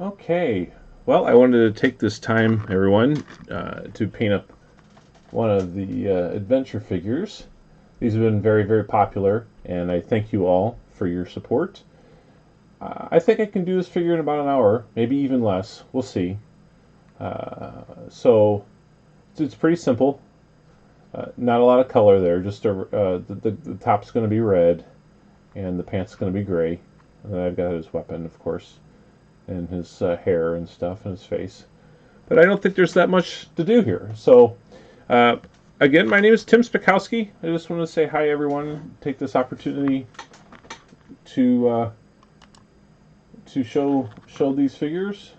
Okay, well, I wanted to take this time, everyone, to paint up one of the adventure figures. These have been very, very popular, and I thank you all for your support. I think I can do this figure in about an hour, maybe even less. We'll see. So it's pretty simple. Not a lot of color there. Just the top's going to be red, and the pants going to be gray. And then I've got his weapon, of course, and his hair and stuff, and his face. But I don't think there's that much to do here. So, again, my name is Tim Spakowski. I just want to say hi, everyone. Take this opportunity to show these figures.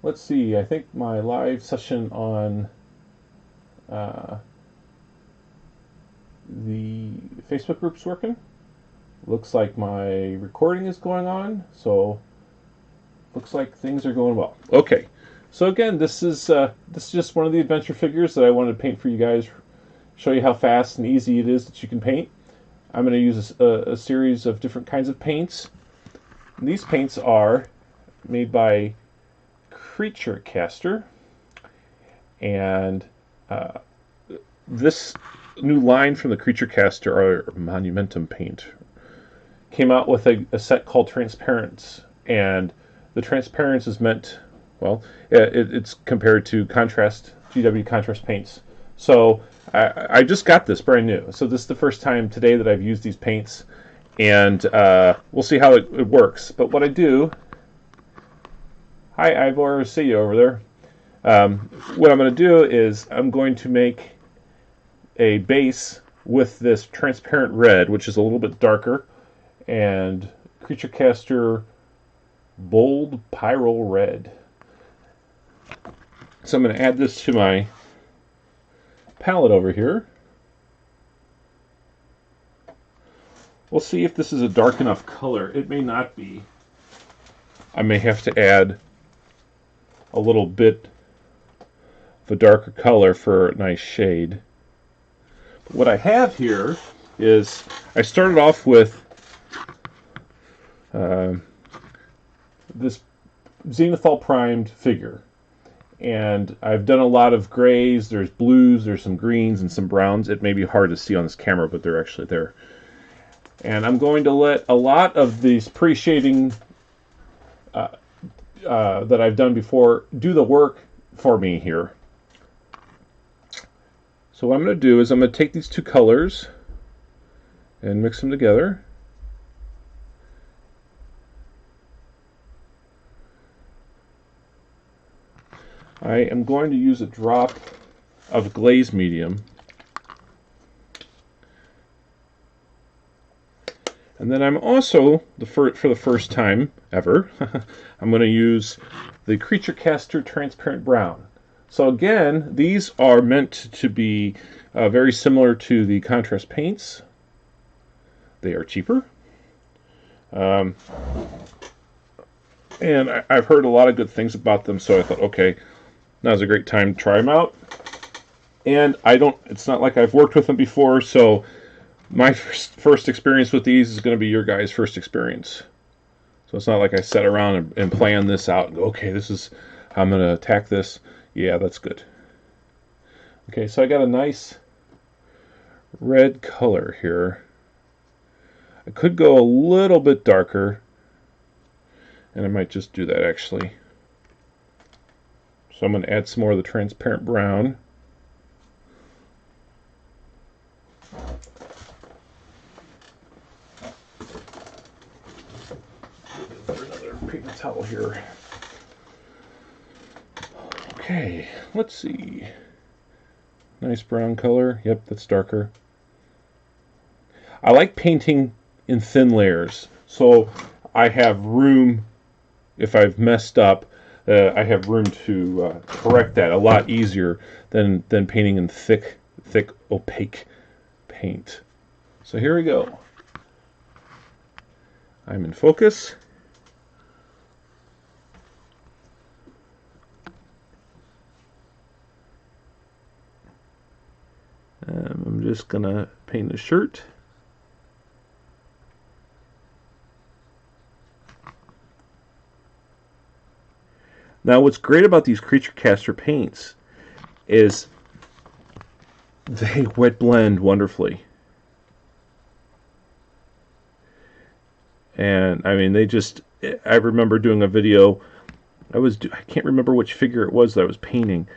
Let's see. I think my live session on the Facebook group's working. Looks like my recording is going on, so looks like things are going well. Okay, so again, this is just one of the adventure figures that I wanted to paint for you guys, show you how fast and easy it is that you can paint. I'm going to use a series of different kinds of paints. And these paints are made by Creature Caster, and this new line from the Creature Caster, or Monumentum paint, came out with a set called Transparence, and the Transparence is meant, well, it's compared to contrast, GW contrast paints. So I just got this brand new. So this is the first time today that I've used these paints, and we'll see how it works. But what I do, hi Ivor, see you over there. What I'm going to do is I'm going to make a base with this transparent red, which is a little bit darker, and Creature Caster Bold Pyrrole Red. So I'm going to add this to my palette over here. We'll see if this is a dark enough color. It may not be. I may have to add a little bit of a darker color for a nice shade. But what I have here is I started off with this Zenithal primed figure, and I've done a lot of grays, there's blues, there's some greens and some browns. It may be hard to see on this camera, but they're actually there. And I'm going to let a lot of these pre-shading that I've done before do the work for me here. So what I'm going to do is I'm going to take these two colors and mix them together. I am going to use a drop of glaze medium, and then I'm also, for the first time ever, I'm going to use the Creature Caster Transparent Brown. So again, these are meant to be very similar to the contrast paints. They are cheaper. And I've heard a lot of good things about them, so I thought, okay, now's a great time to try them out. And it's not like I've worked with them before, so my first experience with these is going to be your guys' first experience. So it's not like I sat around and planned this out and go, okay, this is how I'm going to attack this. Yeah, that's good. Okay, so I got a nice red color here. I could go a little bit darker, and I might just do that actually. So I'm going to add some more of the transparent brown. Another paper towel here. Okay, let's see. Nice brown color. Yep, that's darker. I like painting in thin layers, so I have room, if I've messed up, I have room to correct that a lot easier than painting in thick, opaque paint. So here we go. I'm in focus. I'm just gonna paint the shirt. Now, what's great about these Creature Caster paints is they wet blend wonderfully. And I mean, I remember doing a video. I can't remember which figure it was that I was painting,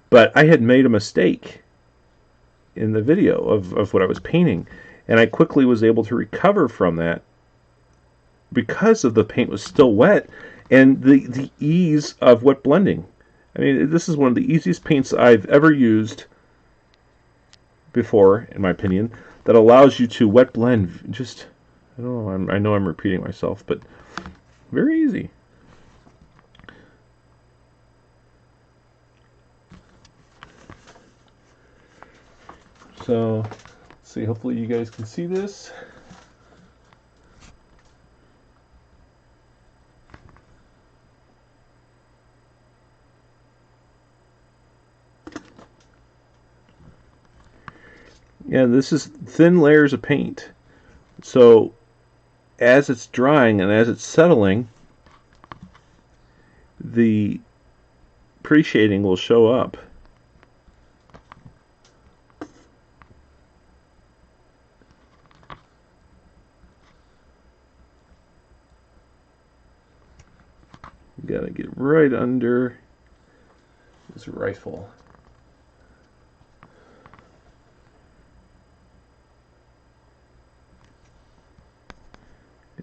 but I had made a mistake in the video of what I was painting, and I quickly was able to recover from that because of the paint was still wet and the ease of wet blending. I mean, this is one of the easiest paints I've ever used before, in my opinion, that allows you to wet blend. Just, I don't know, I know I'm repeating myself, but very easy. So, let's see, hopefully you guys can see this. Yeah, this is thin layers of paint. So, as it's drying and as it's settling, the pre-shading will show up. You gotta get right under this rifle.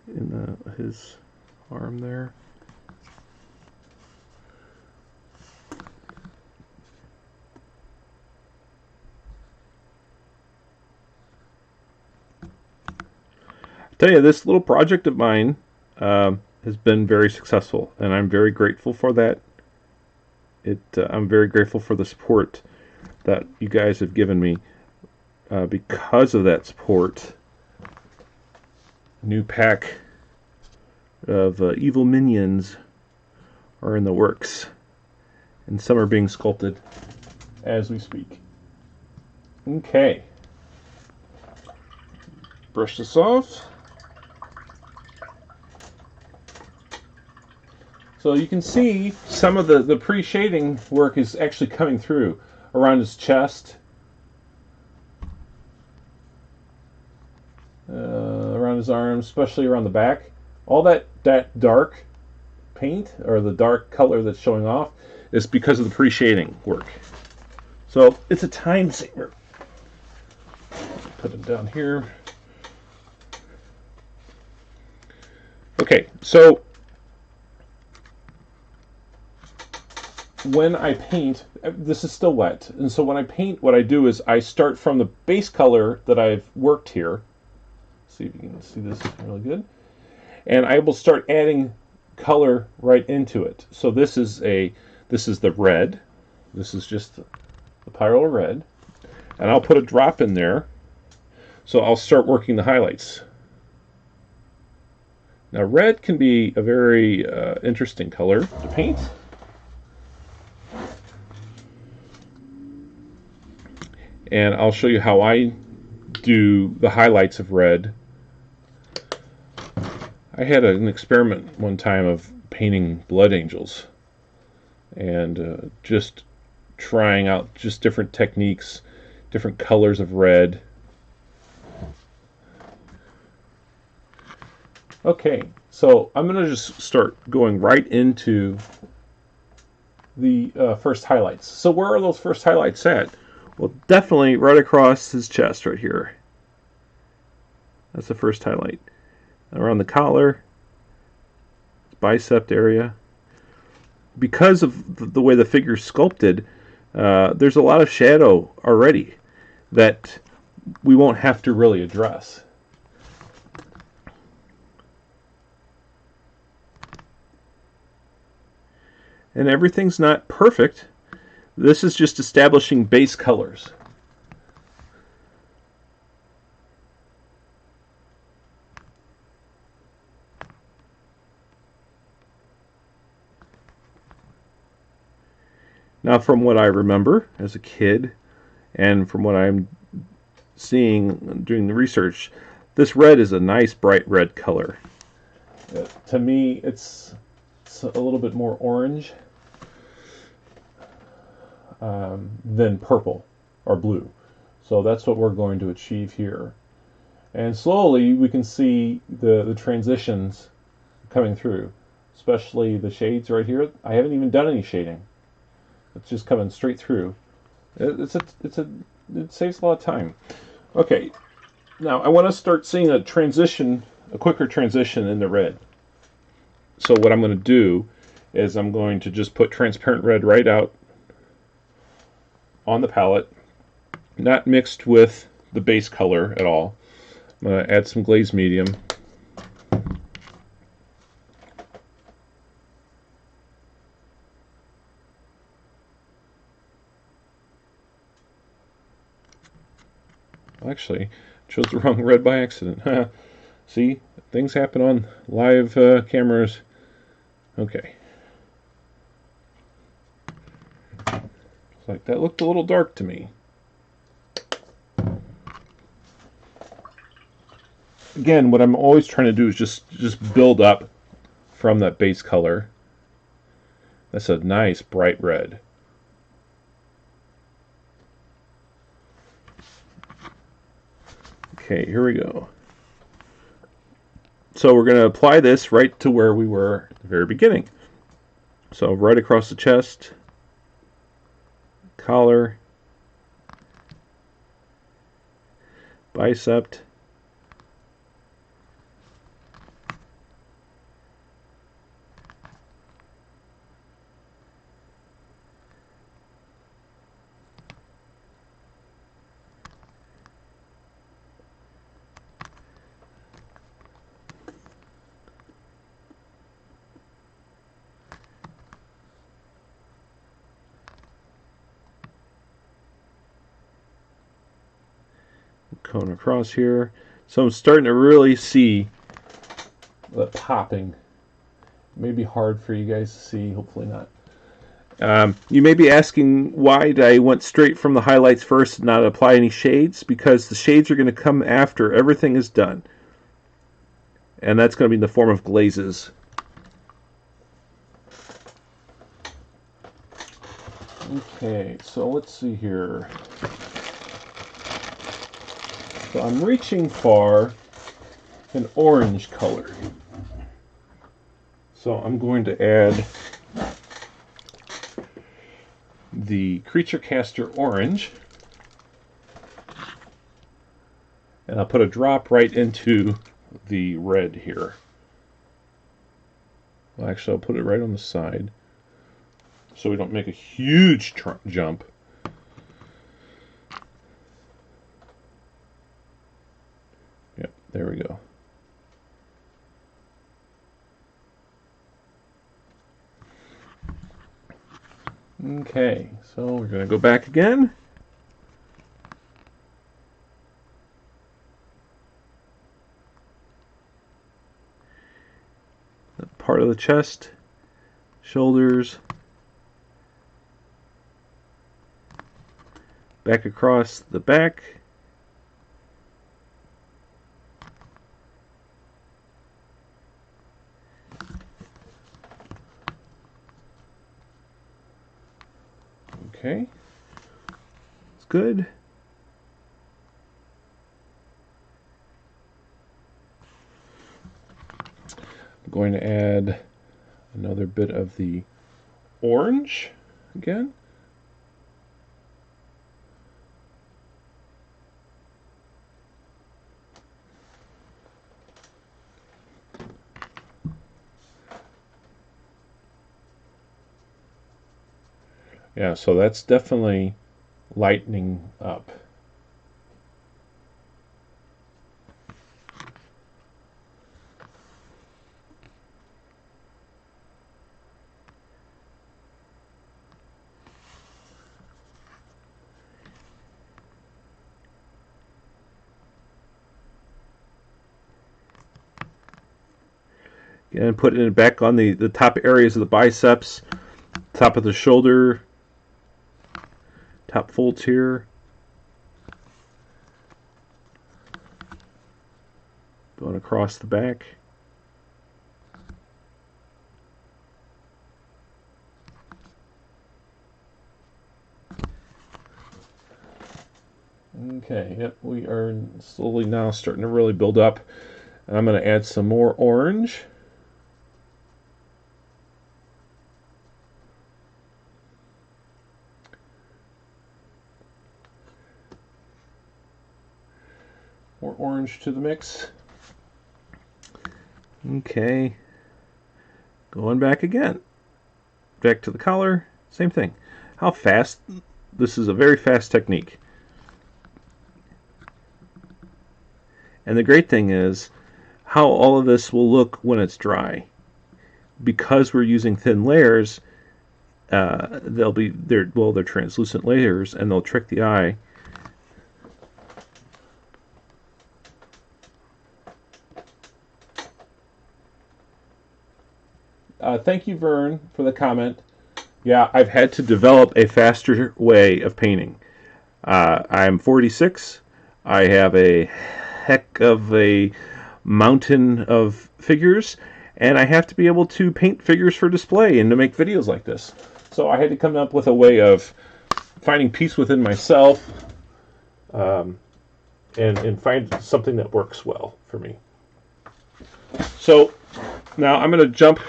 In his arm there. I tell you, this little project of mine has been very successful, and I'm very grateful for that. I'm very grateful for the support that you guys have given me. Because of that support, new pack of evil minions are in the works, and some are being sculpted as we speak. Okay, brush this off. So you can see some of the pre-shading work is actually coming through around his chest, around his arms, especially around the back. All that dark paint, or the dark color that's showing off, is because of the pre-shading work. So it's a time saver. Put them down here. Okay, so when I paint, this is still wet, and so when I paint, what I do is I start from the base color that I've worked here. See if you can see this really good. And I will start adding color right into it. So this is the red. This is just the Pyro red. And I'll put a drop in there. So I'll start working the highlights. Now red can be a very interesting color to paint. And I'll show you how I do the highlights of red. I had an experiment one time of painting blood angels, and just trying out just different techniques, different colors of red. Okay, so I'm going to just start going right into the first highlights. So where are those first highlights at? Well, definitely right across his chest right here. That's the first highlight. Around the collar, bicep area. Because of the way the figure's sculpted, there's a lot of shadow already that we won't have to really address. And everything's not perfect. This is just establishing base colors. Now, from what I remember as a kid, and from what I'm seeing doing the research, this red is a nice bright red color. To me, it's a little bit more orange. than purple or blue. So that's what we're going to achieve here. And slowly we can see the transitions coming through, especially the shades right here. I haven't even done any shading. It's just coming straight through. It saves a lot of time. Okay, now I want to start seeing a quicker transition in the red. So what I'm going to do is I'm going to just put transparent red right out on the palette, not mixed with the base color at all. I'm going to add some glaze medium. Actually, chose the wrong red by accident. See, things happen on live cameras. Okay. It's like that looked a little dark to me. Again, what I'm always trying to do is just build up from that base color. That's a nice bright red. Okay, here we go. So we're going to apply this right to where we were at the very beginning. So right across the chest, collar, bicep, going across here. So I'm starting to really see the popping. It may be hard for you guys to see, hopefully not. You may be asking why I went straight from the highlights first and not apply any shades, because the shades are going to come after everything is done. And that's going to be in the form of glazes. Okay, so let's see here. So I'm reaching for an orange color. So I'm going to add the Creature Caster orange. And I'll put a drop right into the red here. Well, actually, I'll put it right on the side so we don't make a huge jump. Yep, there we go. Okay, so we're going to go back again. The part of the chest, shoulders, back across the back. Okay, it's good. I'm going to add another bit of the orange again. Yeah, so that's definitely lightening up. And putting it back on the top areas of the biceps, top of the shoulder, top folds here. Going across the back. Okay, yep, we are slowly now starting to really build up. I'm going to add some more orange. More orange to the mix. Okay, going back again. Back to the collar, same thing. How fast? This is a very fast technique. And the great thing is how all of this will look when it's dry. Because we're using thin layers, they're translucent layers, and they'll trick the eye. Thank you, Vern, for the comment. Yeah, I've had to develop a faster way of painting. I'm 46. I have a heck of a mountain of figures, and I have to be able to paint figures for display and to make videos like this. So I had to come up with a way of finding peace within myself, and find something that works well for me. So now I'm going to jump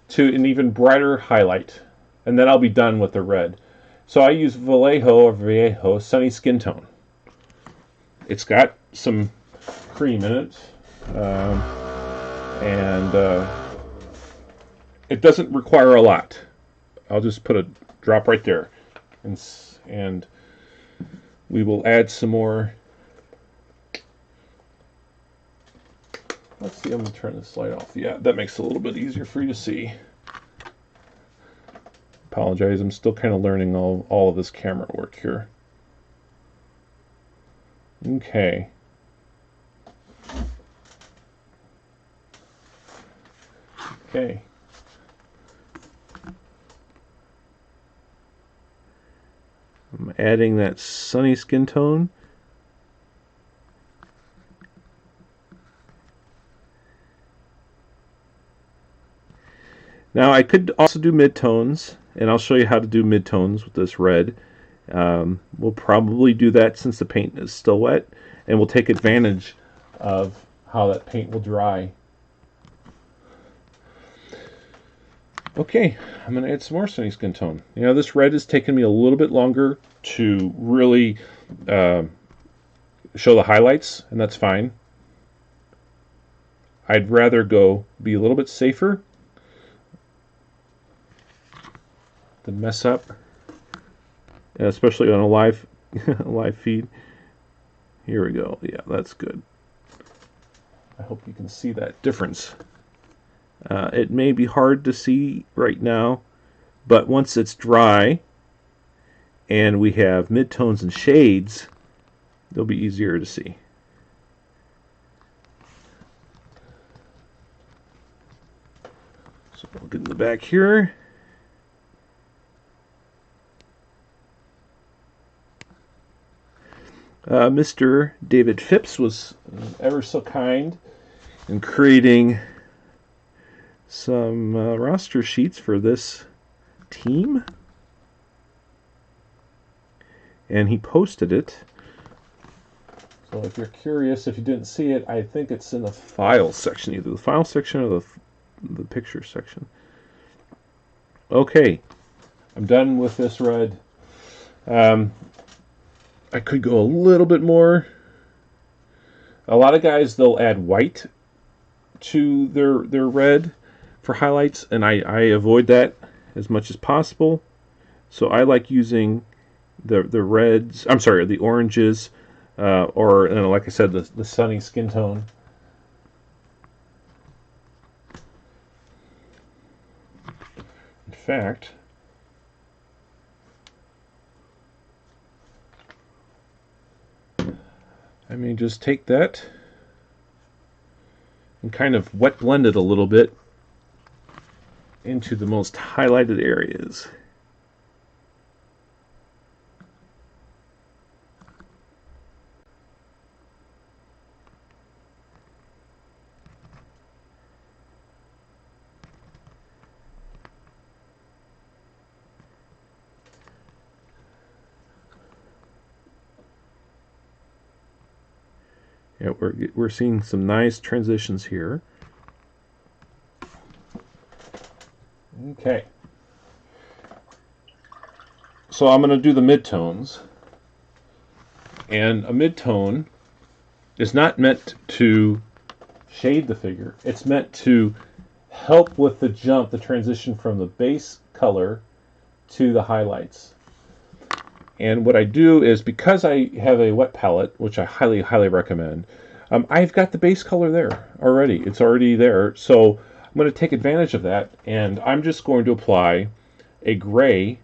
to an even brighter highlight, and then I'll be done with the red. So I use Vallejo Sunny Skin Tone. It's got some cream in it, and it doesn't require a lot. I'll just put a drop right there, and we will add some more. Let's see, I'm going to turn this light off. Yeah, that makes it a little bit easier for you to see. Apologize, I'm still kind of learning all of this camera work here. Okay. Okay. I'm adding that sunny skin tone. Now I could also do midtones, and I'll show you how to do midtones with this red. We'll probably do that since the paint is still wet, and we'll take advantage of how that paint will dry. Okay, I'm going to add some more sunny skin tone. You know, this red has taken me a little bit longer to really show the highlights, and that's fine. I'd rather be a little bit safer than mess up, and especially on a live live feed. Here we go. Yeah, that's good. I hope you can see that difference. It may be hard to see right now, but once it's dry and we have midtones and shades, they'll be easier to see. So we'll get in the back here. Mr. David Phipps was ever so kind in creating some roster sheets for this team, and he posted it. So if you're curious, if you didn't see it, I think it's in the files section, either the file section or the picture section. Okay, I'm done with this red. I could go a little bit more. A lot of guys, they'll add white to their red for highlights, and I avoid that as much as possible. So I like using the reds. I'm sorry, the oranges, or like I said, the sunny skin tone. In fact, I may just take that and kind of wet blend it a little bit into the most highlighted areas. Yeah, we're seeing some nice transitions here. Okay. So I'm going to do the midtones. And a midtone is not meant to shade the figure. It's meant to help with the jump, the transition from the base color to the highlights. And what I do is, because I have a wet palette, which I highly, highly recommend, I've got the base color there already. It's already there. So I'm going to take advantage of that, and I'm just going to apply a gray,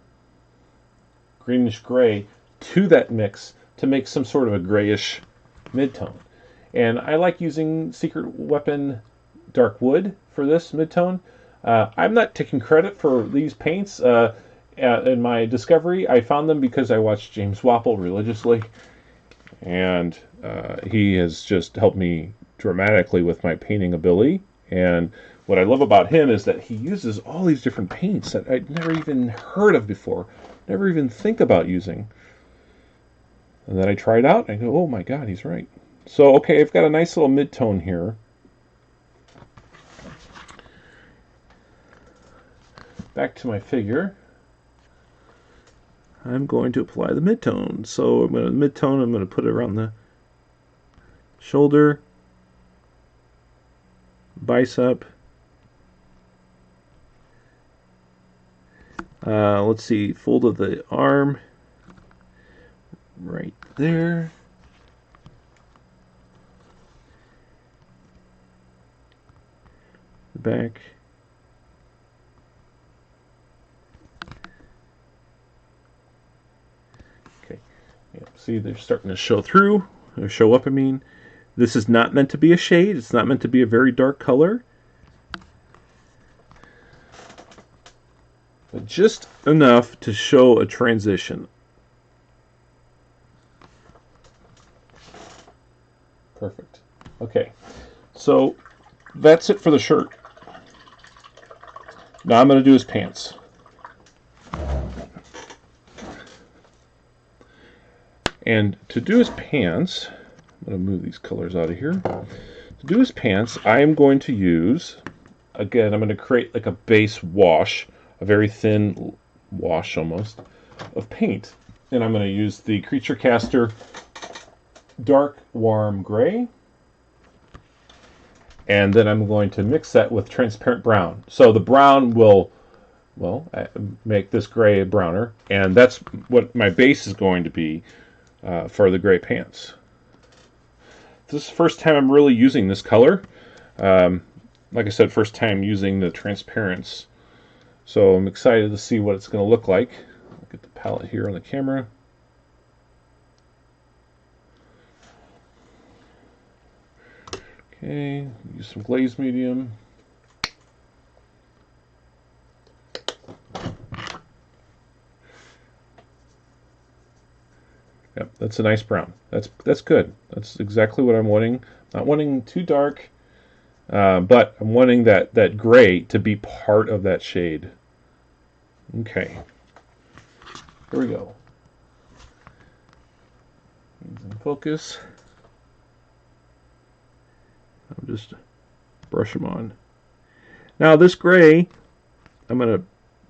greenish gray, to that mix to make some sort of a grayish midtone. And I like using Secret Weapon Dark Wood for this midtone. I'm not taking credit for these paints. In my discovery, I found them because I watched James Wapple religiously, and he has just helped me dramatically with my painting ability. And what I love about him is that he uses all these different paints that I'd never even heard of before, never even think about using. And then I try it out, and I go, oh my god, he's right. So, okay, I've got a nice little mid-tone here. Back to my figure. I'm going to apply the mid-tone. So I'm going to put it around the shoulder, bicep. Let's see, fold of the arm, right there. The back. Okay, yeah, see, they're starting to show through, or show up, I mean. This is not meant to be a shade. It's not meant to be a very dark color. But just enough to show a transition. Perfect. Okay, so that's it for the shirt. Now I'm going to do his pants. And to do his pants, I'm going to move these colors out of here. To do his pants, I am going to use, again, I'm going to create like a base wash, a very thin wash almost, of paint. And I'm going to use the Creature Caster Dark Warm Gray. And then I'm going to mix that with transparent brown. So the brown will, well, make this gray browner. And that's what my base is going to be for the gray pants. This is the first time I'm really using this color. Like I said, first time using the transparents. So I'm excited to see what it's going to look like. Look at the palette here on the camera. Okay, use some glaze medium. Yep, that's a nice brown. That's good. That's exactly what I'm wanting. Not wanting too dark, but I'm wanting that gray to be part of that shade. Okay, here we go. In focus. I'll just brush them on. Now this gray, I'm going to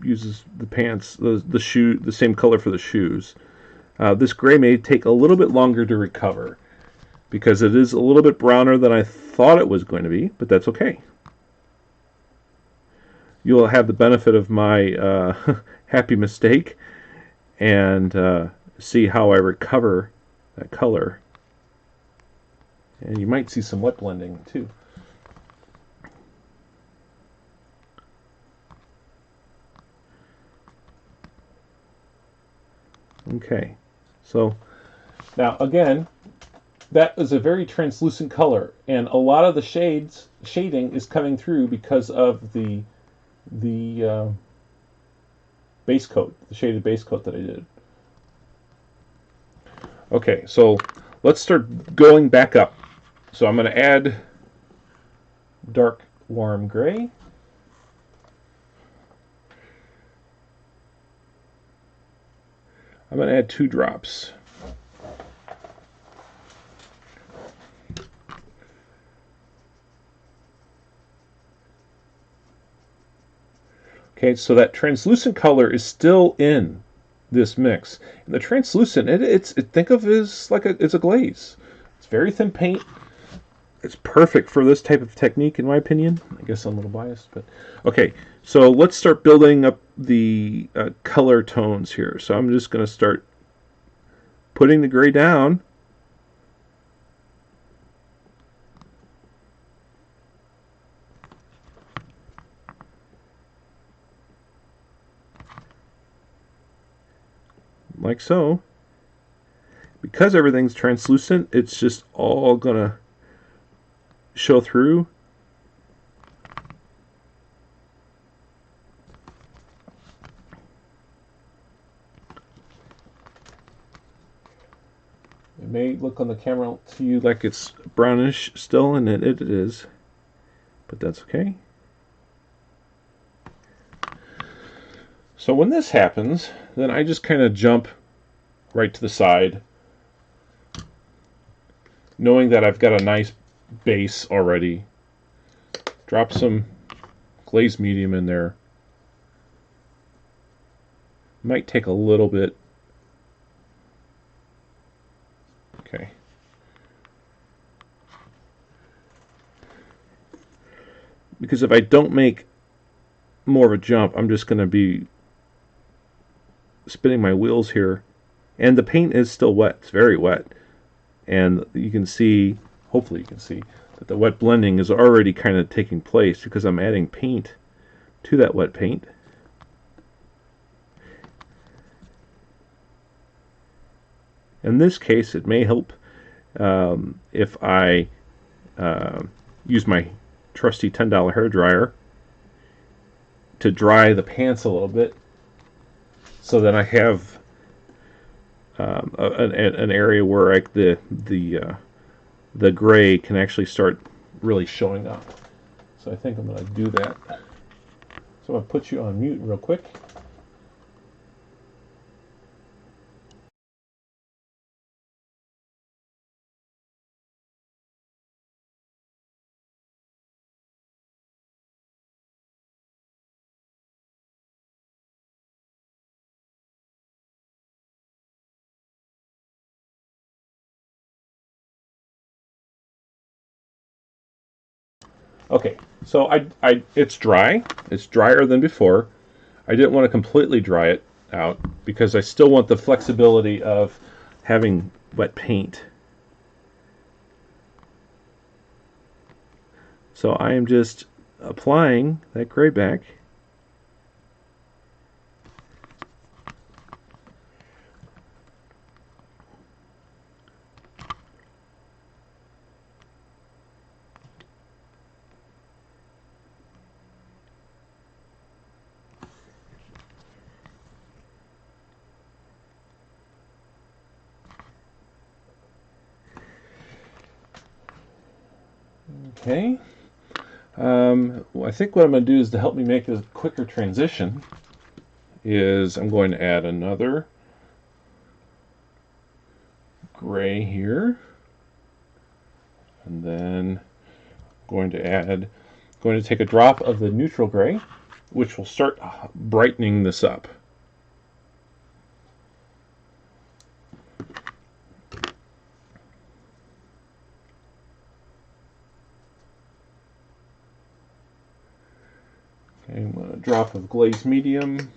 use the pants, the shoe, the same color for the shoes. This gray may take a little bit longer to recover because it is a little bit browner than I thought it was going to be, but that's okay. You'll have the benefit of my happy mistake and see how I recover that color. And you might see some wet blending too. Okay, so now again, that is a very translucent color, and a lot of the shading is coming through because of the base coat, the shaded base coat that I did. Okay, so let's start going back up. So I'm going to add dark warm gray. I'm going to add 2 drops. Okay, so that translucent color is still in this mix. And the translucent, think of it as like it's a glaze. It's very thin paint. It's perfect for this type of technique, in my opinion. I guess I'm a little biased, but okay. So let's start building up the color tones here. So I'm just going to start putting the gray down. Like so. Because everything's translucent, it's just all gonna show through. It may look on the camera to you like it's brownish still, and it is, but that's okay. So when this happens, then I just kind of jump right to the side, knowing that I've got a nice base already. Drop some glazed medium in there. Might take a little bit. Okay. Because if I don't make more of a jump, I'm just going to be spinning my wheels here. And the paint is still wet. It's very wet. And you can see, hopefully you can see, that the wet blending is already kind of taking place because I'm adding paint to that wet paint. In this case, it may help if I use my trusty $10 hair dryer to dry the pants a little bit, so that I have an area where the gray can actually start really showing up. So I think I'm going to do that. So I'm going to put you on mute real quick. Okay, so it's dry. It's drier than before. I didn't want to completely dry it out because I still want the flexibility of having wet paint. So I am just applying that gray back. Okay. I think what I'm going to do is to help me make a quicker transition is I'm going to add another gray here, and then going to take a drop of the neutral gray, which will start brightening this up. Okay, I'm going to drop of glazed medium.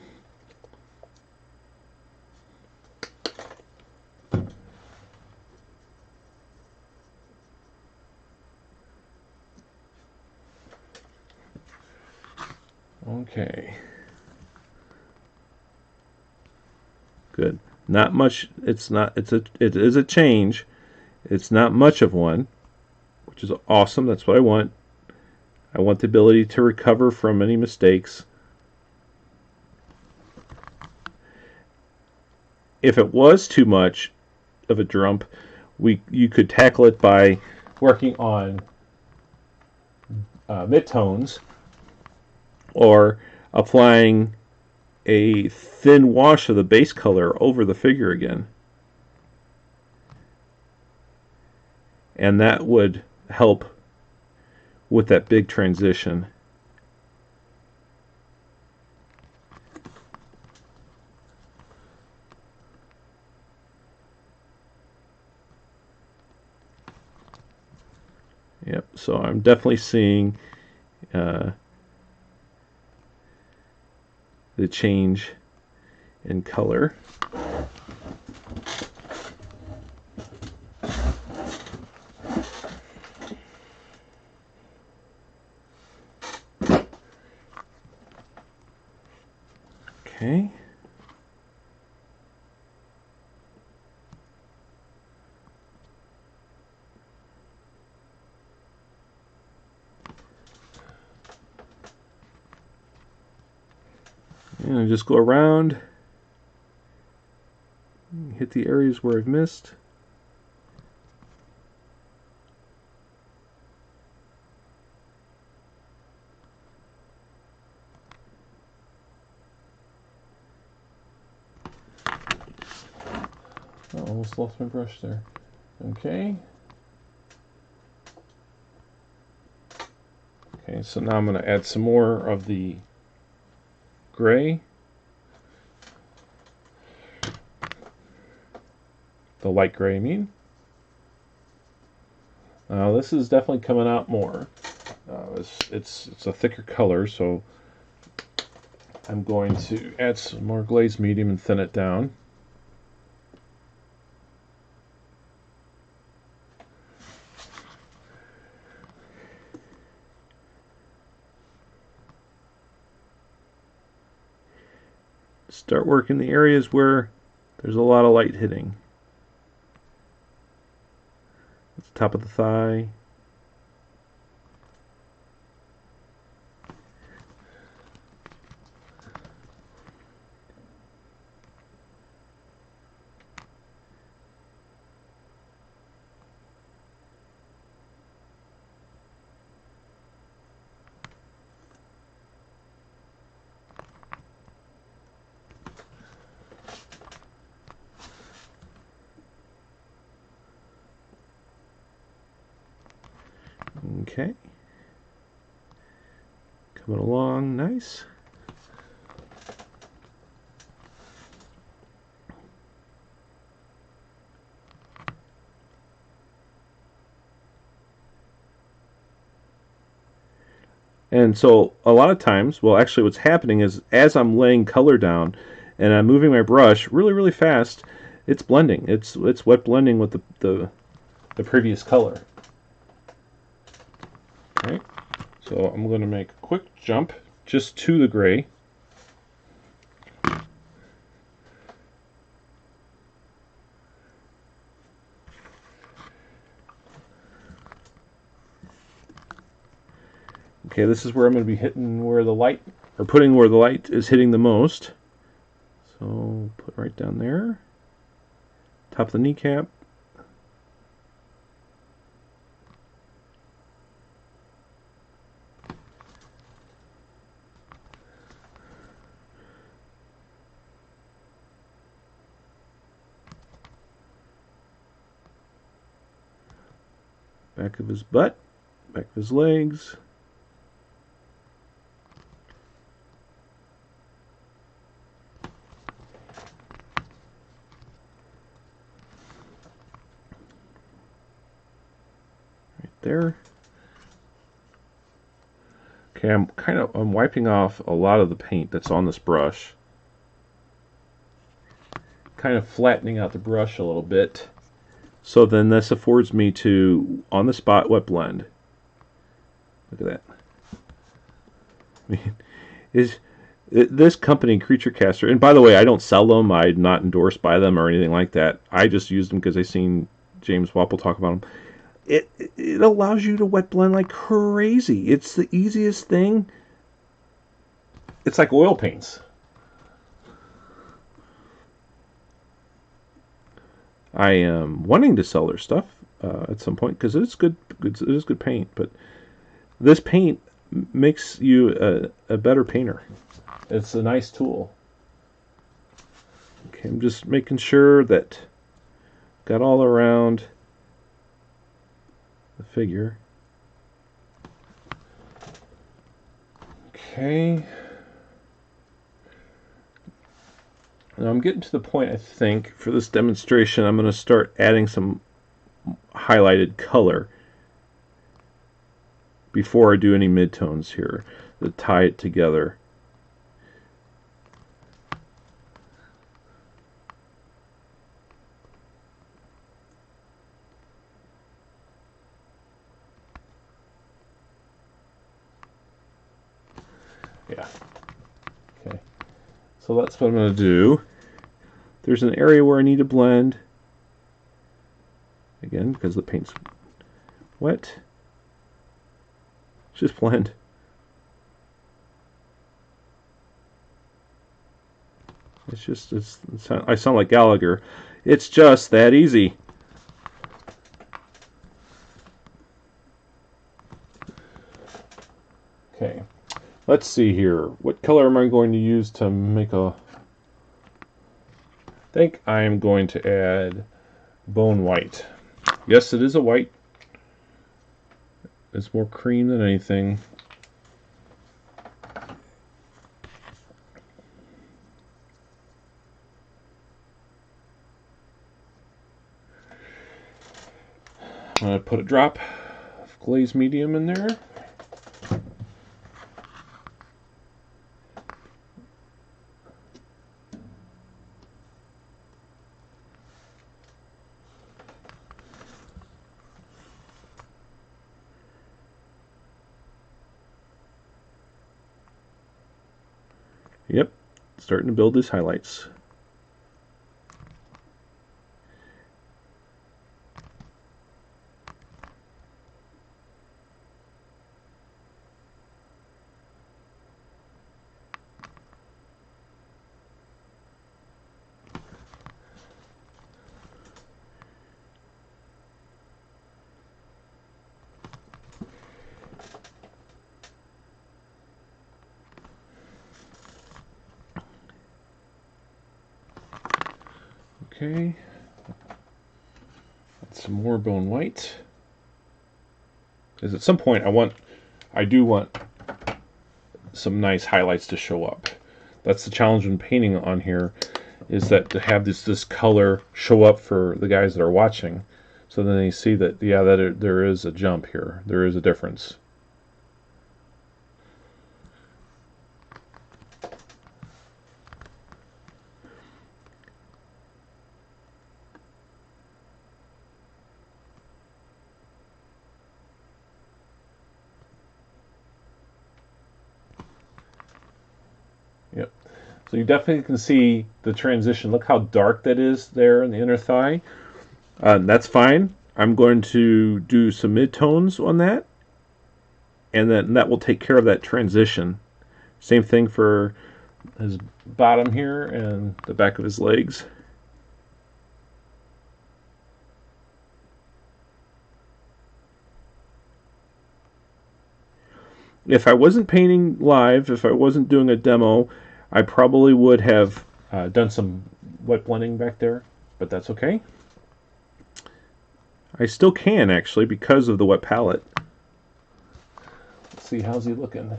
Okay. Good. Not much. It is a change. It's not much of one, which is awesome. That's what I want. I want the ability to recover from any mistakes. If it was too much of a jump, you could tackle it by working on midtones or applying a thin wash of the base color over the figure again. And that would help with that big transition. Yep, so I'm definitely seeing the change in color. Okay. And I just go around, hit the areas where I've missed. Oh, almost lost my brush there. Okay. Okay, so now I'm going to add some more of the gray. The light gray, I mean. This is definitely coming out more. It's a thicker color, so I'm going to add some more glaze medium and thin it down. Start working the areas where there's a lot of light hitting. That's the top of the thigh. Okay. Coming along nice. And so a lot of times, well, actually what's happening is as I'm laying color down and I'm moving my brush really, really fast, it's blending. It's wet blending with the previous color. Okay, so I'm going to make a quick jump just to the gray. Okay, this is where I'm going to be hitting where the light, or putting where the light is hitting the most. So put right down there, top of the kneecap. Back of his butt, back of his legs. Right there. Okay, I'm wiping off a lot of the paint that's on this brush. Kind of flattening out the brush a little bit. So then this affords me to, on the spot, wet blend. Look at that. I mean, this company, Creature Caster, and by the way, I don't sell them. I'm not endorsed by them or anything like that. I just use them because I seen James Wapple talk about them. It allows you to wet blend like crazy. It's the easiest thing. It's like oil paints. I am wanting to sell their stuff at some point because it's good. It is good paint, but this paint makes you a better painter. It's a nice tool. Okay, I'm just making sure that got all around the figure. Okay. Now I'm getting to the point, I think, for this demonstration, I'm going to start adding some highlighted color. before I do any midtones here to tie it together. Yeah. Okay. So that's what I'm going to do. There's an area where I need to blend. Again, because the paint's wet. Just blend. I sound like Gallagher. It's just that easy. Okay. Let's see here. What color am I going to use to make a... I think I'm going to add bone white. Yes, it is a white. It's more cream than anything. I'm going to put a drop of glaze medium in there. Yep, starting to build his highlights. Okay, add some more bone white. Because at some point I do want some nice highlights to show up. That's the challenge in painting on here, is that to have this color show up for the guys that are watching, so then they see that, yeah, there is a jump here. There is a difference. Yep. So you definitely can see the transition. Look how dark that is there in the inner thigh. That's fine. I'm going to do some midtones on that, and then that will take care of that transition. Same thing for his bottom here and the back of his legs. If I wasn't painting live, if I wasn't doing a demo, I probably would have done some wet blending back there, but that's okay. I still can, actually, because of the wet palette. Let's see, how's he looking?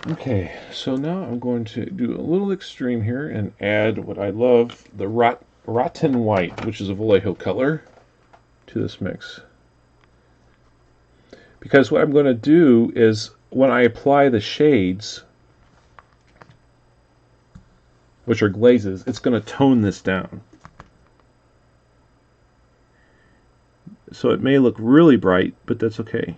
Okay, so now I'm going to do a little extreme here and add what I love, the rotten white, which is a Vallejo color, to this mix. Because what I'm going to do is, when I apply the shades, which are glazes, it's going to tone this down. So it may look really bright, but that's okay.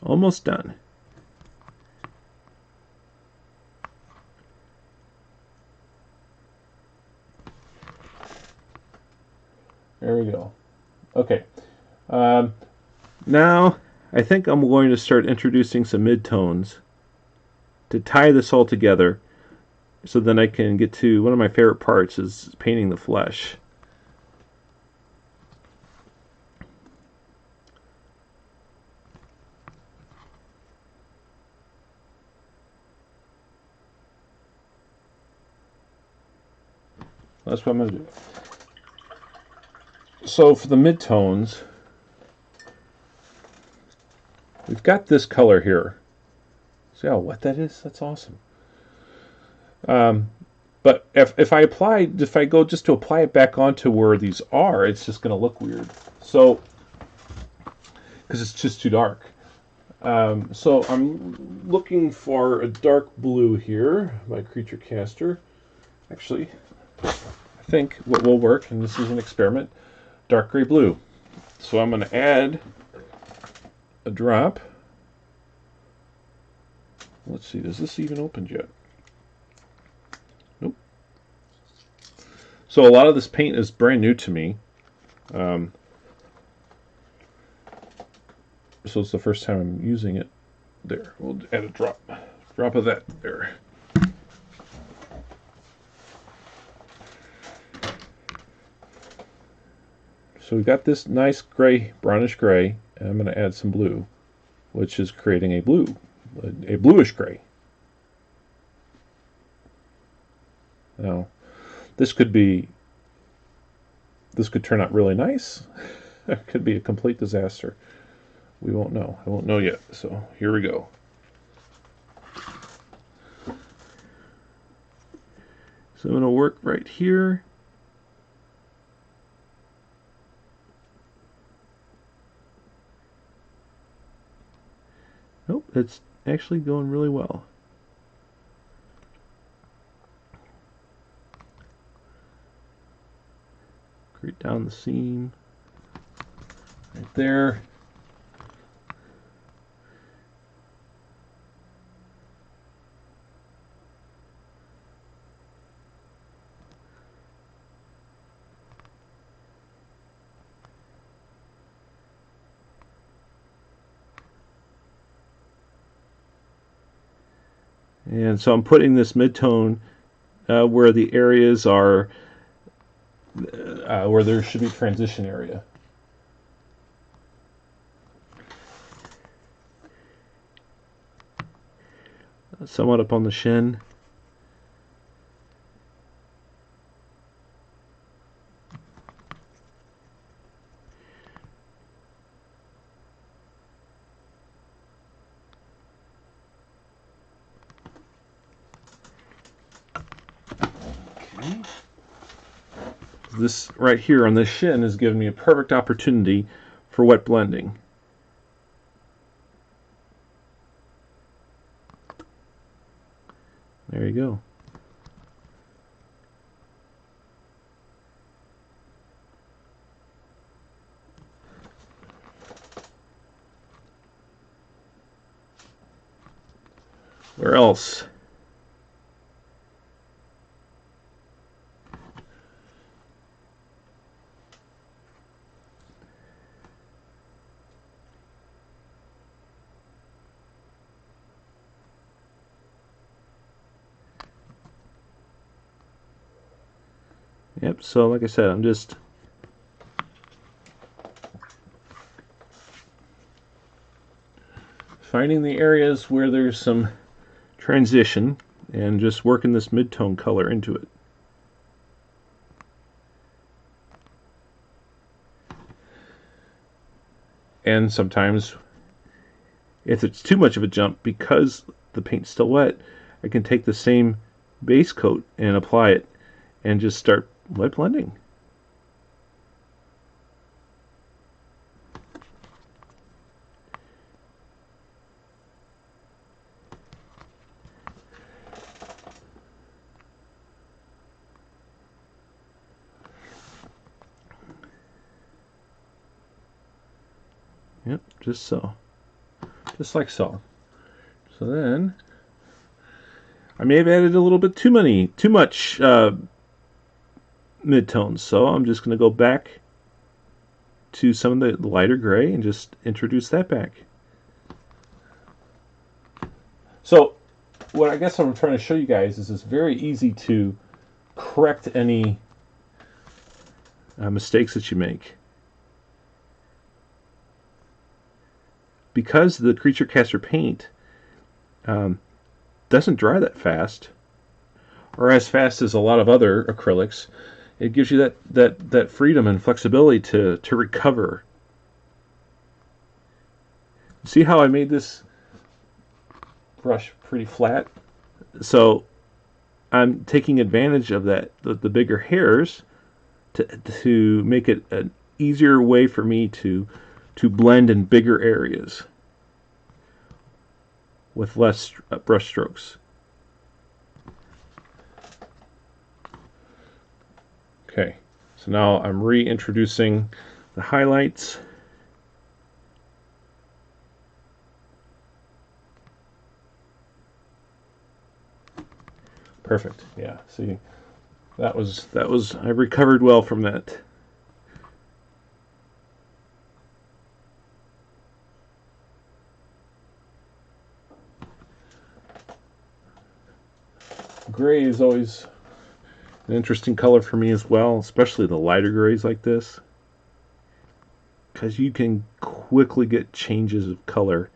Almost done. There we go. Okay. Now, I think I'm going to start introducing some midtones to tie this all together, so then I can get to one of my favorite parts, is painting the flesh. That's what I'm going to do. So for the midtones, we've got this color here. See how wet that is? That's awesome. But if I go just to apply it back onto where these are, it's just going to look weird. So, because it's just too dark. So I'm looking for a dark blue here, my Creature Caster. Actually, I think what will work, and this is an experiment, dark gray blue. So I'm going to add a drop. Let's see, does this even open yet? Nope. So a lot of this paint is brand new to me. So it's the first time I'm using it. There, we'll add a drop of that there. So we've got this nice gray, brownish gray, and I'm going to add some blue, which is creating a bluish gray. Now, this could turn out really nice. It could be a complete disaster. We won't know. I won't know yet. So here we go. So I'm going to work right here. Nope, it's actually going really well. Create down the seam right there. And so I'm putting this midtone where the areas are where there should be transition area. Somewhat up on the shin. This right here on the shin is giving me a perfect opportunity for wet blending. There you go. Where else? Yep, so like I said, I'm just finding the areas where there's some transition and just working this mid-tone color into it. And sometimes, if it's too much of a jump, because the paint's still wet, I can take the same base coat and apply it and just start wet blending. Yep, just so. Just like so. So then, I may have added a little bit too much midtones, so I'm just going to go back to some of the lighter gray and just introduce that back. So what I guess I'm trying to show you guys is it's very easy to correct any mistakes that you make. Because the Creature Caster paint doesn't dry that fast, or as fast as a lot of other acrylics. It gives you that freedom and flexibility to recover. See how I made this brush pretty flat? So I'm taking advantage of that, the bigger hairs, to make it an easier way for me to blend in bigger areas with less brush strokes. Okay, so now I'm reintroducing the highlights. Perfect. Yeah. See, that was I recovered well from that. Gray is always an interesting color for me as well, especially the lighter grays like this, because you can quickly get changes of color,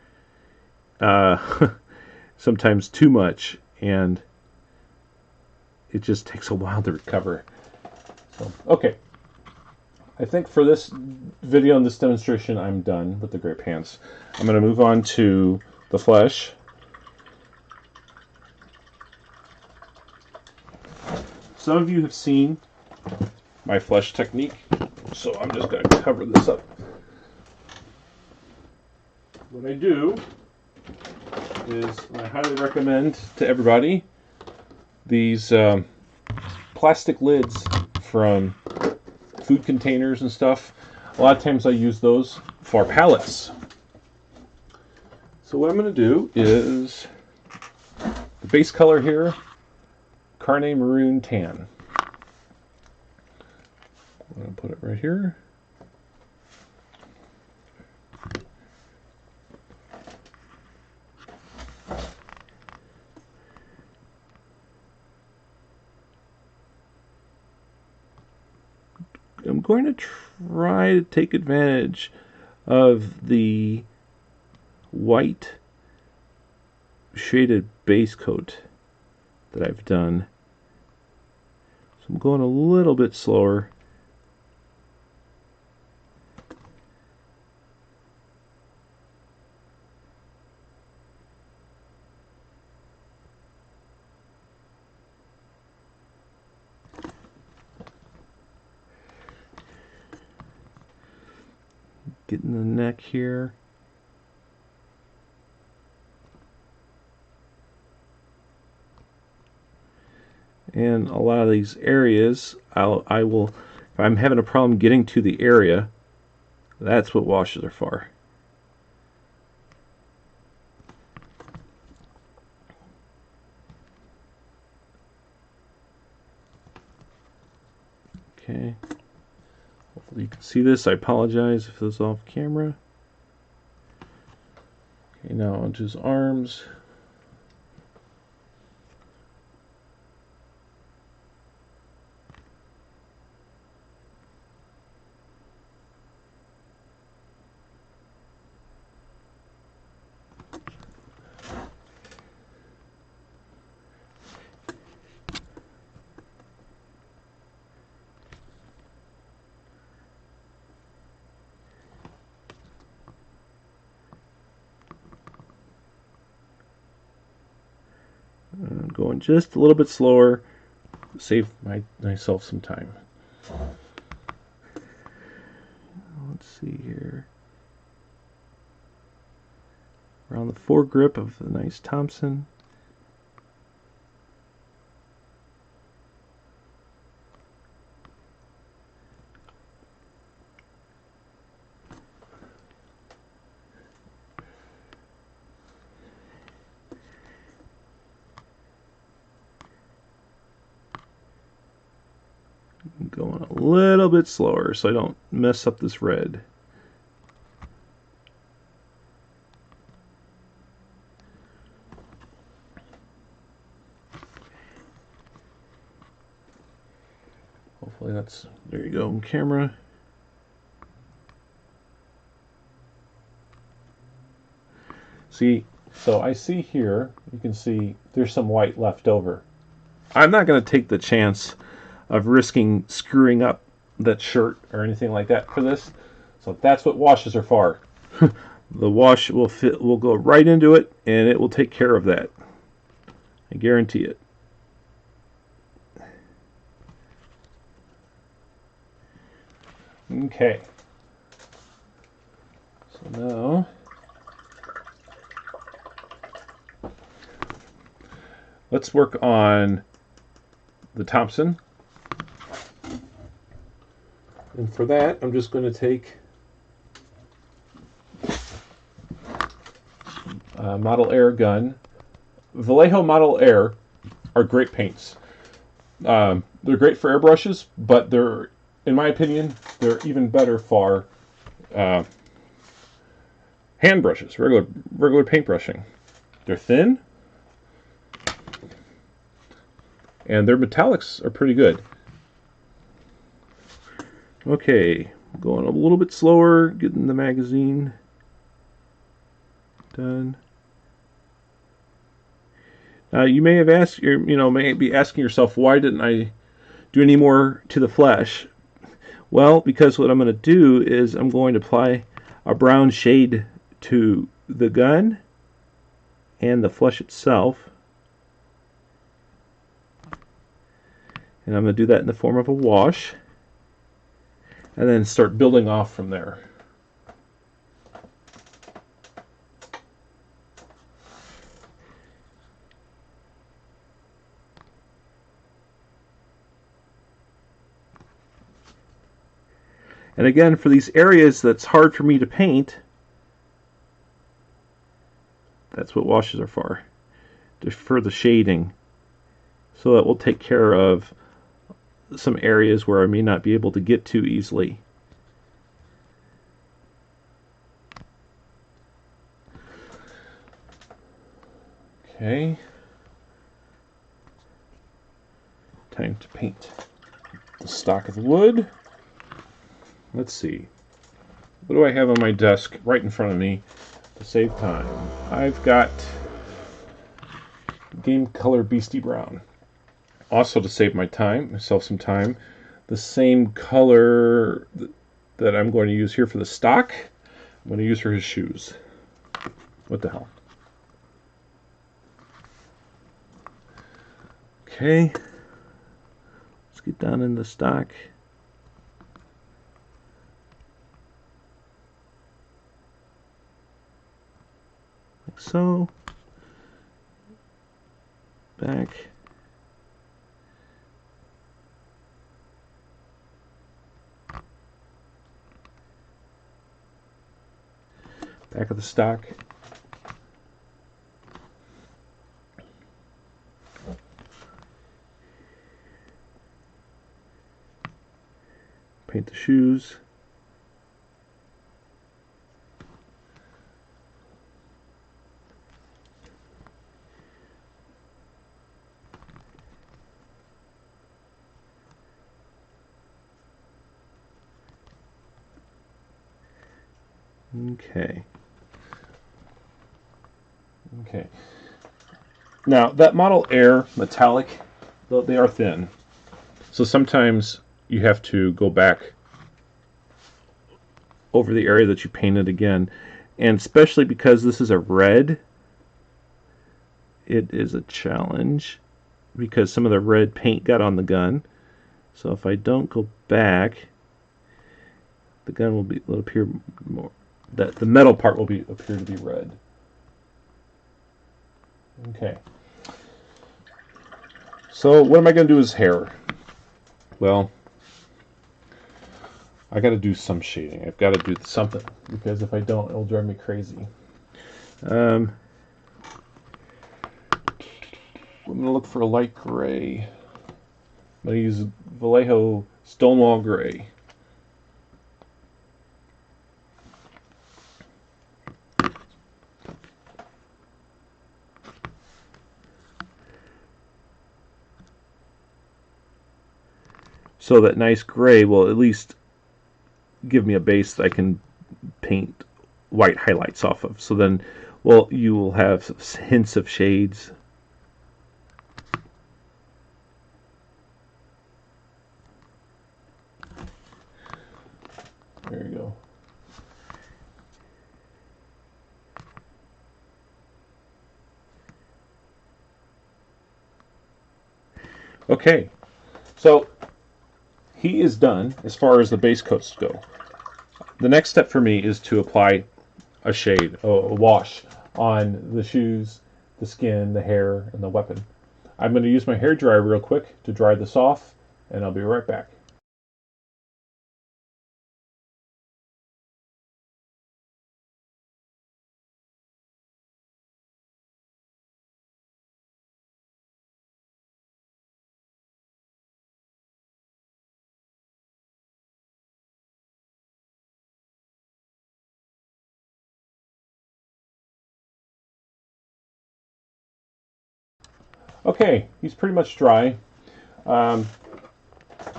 sometimes too much, and it just takes a while to recover. So, okay. I think for this video and this demonstration, I'm done with the gray pants. I'm going to move on to the flesh. Some of you have seen my flesh technique, so I'm just going to cover this up. What I do is, I highly recommend to everybody, these plastic lids from food containers and stuff. A lot of times I use those for pallets. So what I'm going to do is, the base color here, Carne Maroon Tan. I'm going to put it right here. I'm going to try to take advantage of the white shaded base coat that I've done. So I'm going a little bit slower. Getting the neck here. And a lot of these areas, I will, if I'm having a problem getting to the area, that's what washes are for. Okay. Hopefully you can see this. I apologize if this is off camera. Okay, now onto his arms. I'm going just a little bit slower, save myself some time. Let's see here. Around the foregrip of the nice Thompson. I'm going a little bit slower so I don't mess up this red. Hopefully that's, there you go on camera. See, so I see here, you can see there's some white left over. I'm not going to take the chance of risking screwing up that shirt or anything like that for this. So that's what washes are for. The wash will go right into it, and it will take care of that. I guarantee it. Okay. So now let's work on the Thompson. And for that, I'm just going to take a Model Air gun. Vallejo Model Air are great paints. They're great for airbrushes, but they're, in my opinion, they're even better for hand brushes, regular paint brushing. They're thin, and their metallics are pretty good. Okay, going a little bit slower, getting the magazine done. Now you may have asked, may be asking yourself, why didn't I do any more to the flesh? Well, because what I'm going to do is I'm going to apply a brown shade to the gun and the flesh itself. And I'm going to do that in the form of a wash. And then start building off from there. And again, for these areas that's hard for me to paint, that's what washes are for the shading. So that will take care of some areas where I may not be able to get to easily. Okay. Time to paint the stock of the wood. Let's see. What do I have on my desk right in front of me to save time? I've got Game Color Beastie Brown. Also, to save myself some time, the same color that I'm going to use here for the stock, I'm going to use for his shoes. What the hell? Okay. Let's get down in the stock. Like so. Back. Back of the stock. Paint the shoes. Okay. Okay. Now, that Model Air metallic, they are thin. So sometimes you have to go back over the area that you painted again. And especially because this is a red, it is a challenge because some of the red paint got on the gun. So if I don't go back, the gun will appear more, that the metal part will appear to be red. Okay. So what am I going to do with his hair? Well, I got to do some shading. I've got to do something because if I don't, it'll drive me crazy. I'm going to look for a light gray. I'm going to use Vallejo Stonewall Gray. So that nice gray will at least give me a base that I can paint white highlights off of. So then, well, you will have hints of shades. Okay, so he is done as far as the base coats go. The next step for me is to apply a shade, a wash on the shoes, the skin, the hair, and the weapon. I'm going to use my hair dryer real quick to dry this off, and I'll be right back. Okay, he's pretty much dry. Um,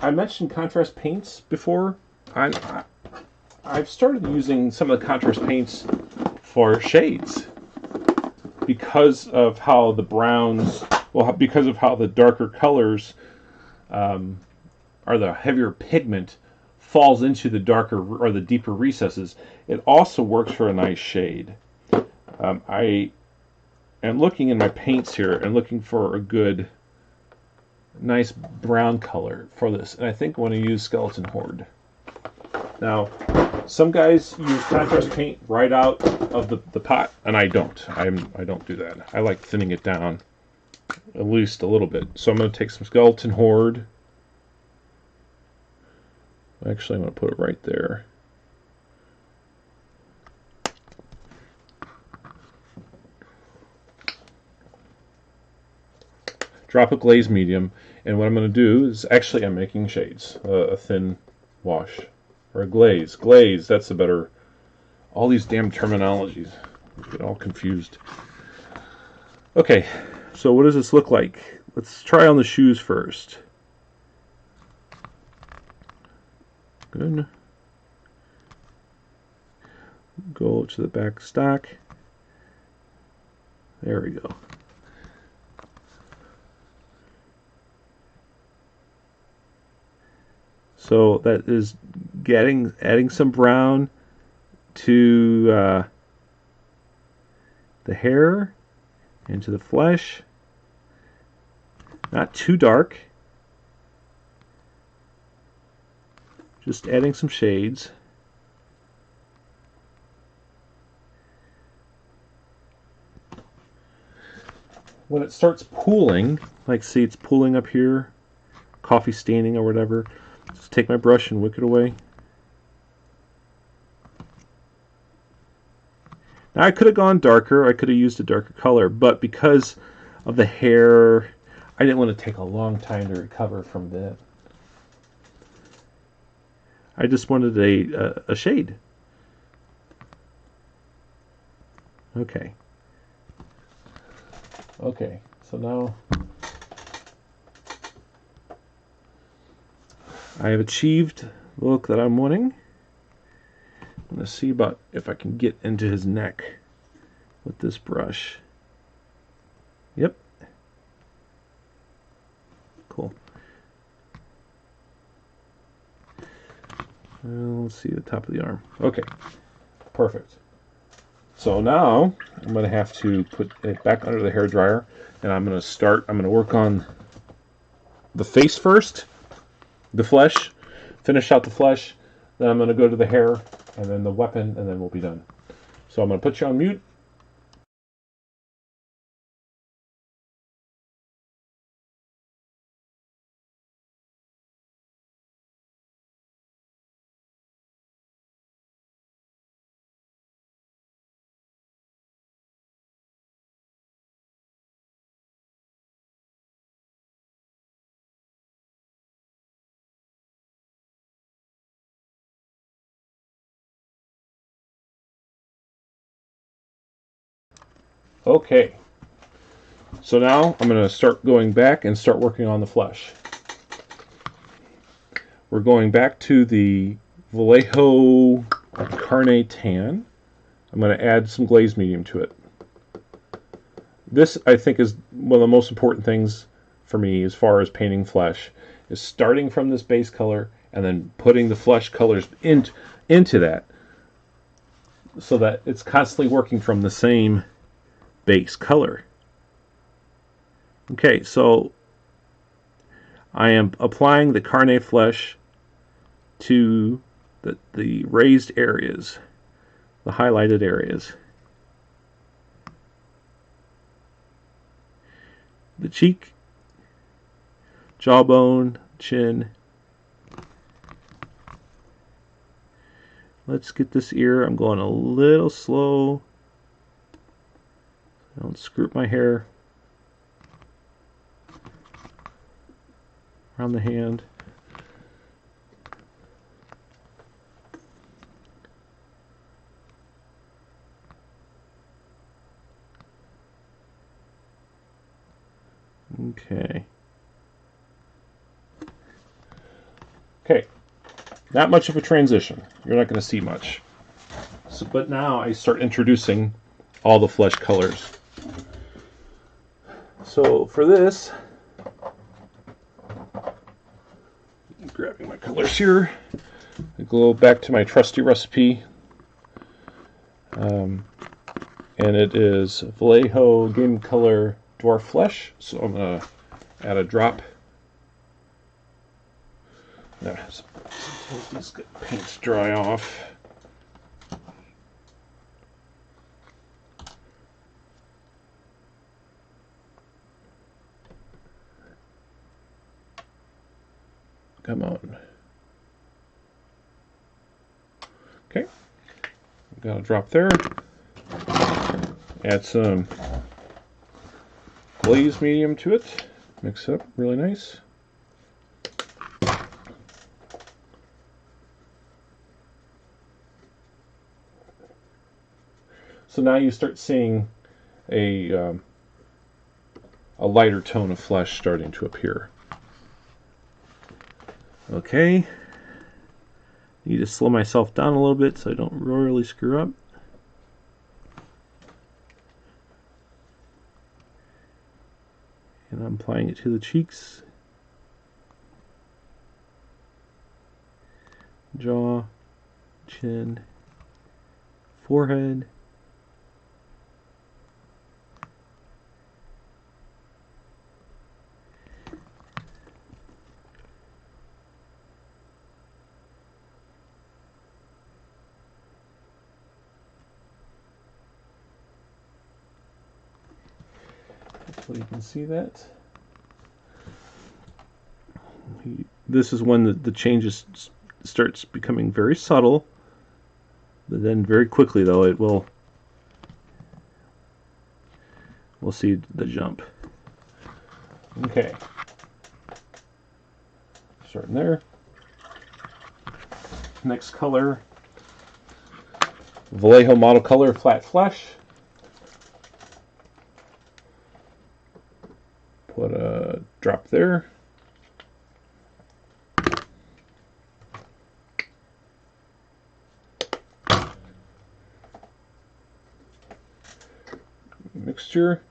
I mentioned contrast paints before. I've started using some of the contrast paints for shades because of how the browns, well, because of how the darker colors or the heavier pigment falls into the darker or the deeper recesses. It also works for a nice shade. I am looking in my paints here and looking for a good, nice brown color for this, and I think I want to use Skeleton Horde. Now, some guys use contrast paint right out of the pot, and I don't. I don't do that. I like thinning it down at least a little bit. So I'm going to take some Skeleton Horde. Actually, I'm going to put it right there. Drop a glaze medium, and what I'm going to do is, actually I'm making shades, a thin wash, or a glaze. Glaze, that's the better, all these damn terminologies, I get all confused. Okay, so what does this look like? Let's try on the shoes first. Good. Go to the back stock. There we go. So that is adding some brown to the hair and to the flesh. Not too dark. Just adding some shades. When it starts pooling, like see it's pooling up here, coffee staining or whatever, just take my brush and wick it away. Now I could have gone darker, I could have used a darker color, but because of the hair, I didn't want to take a long time to recover from that. I just wanted a shade. Okay. Okay, so now I have achieved the look that I'm wanting. I'm going to see about if I can get into his neck with this brush. Yep. Cool. Let's see the top of the arm. Okay, perfect. So now I'm going to have to put it back under the hair dryer, and I'm going to work on the face first, the flesh, finish out the flesh, then I'm going to go to the hair, and then the weapon, and then we'll be done. So I'm going to put you on mute. Okay. So now I'm going to start going back and start working on the flesh. We're going back to the Vallejo Carne Tan. I'm going to add some glaze medium to it. This, I think, is one of the most important things for me as far as painting flesh, is starting from this base color and then putting the flesh colors into that so that it's constantly working from the same base color. Okay, so I am applying the carne flesh to the raised areas, the highlighted areas. The cheek, jawbone, chin. Let's get this ear. I'm going a little slow. Don't screw up my hair around the hand. Okay. Okay. Not much of a transition. You're not going to see much. So, but now I start introducing all the flesh colors. So for this, grabbing my colors here, I go back to my trusty recipe, and it is Vallejo Game Color Dwarf Flesh. So I'm going to add a drop. Now, these paints dry off. Come on. Okay. Got a drop there. Add some glaze medium to it. Mix it up really nice. So now you start seeing a lighter tone of flesh starting to appear. Okay. Need to slow myself down a little bit so I don't royally screw up. And I'm applying it to the cheeks, jaw, chin, forehead. Hopefully you can see that. This is when the changes starts becoming very subtle, but then very quickly though we'll see the jump. Okay. Starting there. Next color, Vallejo Model Color Flat Flesh. Put a drop there. Mixture.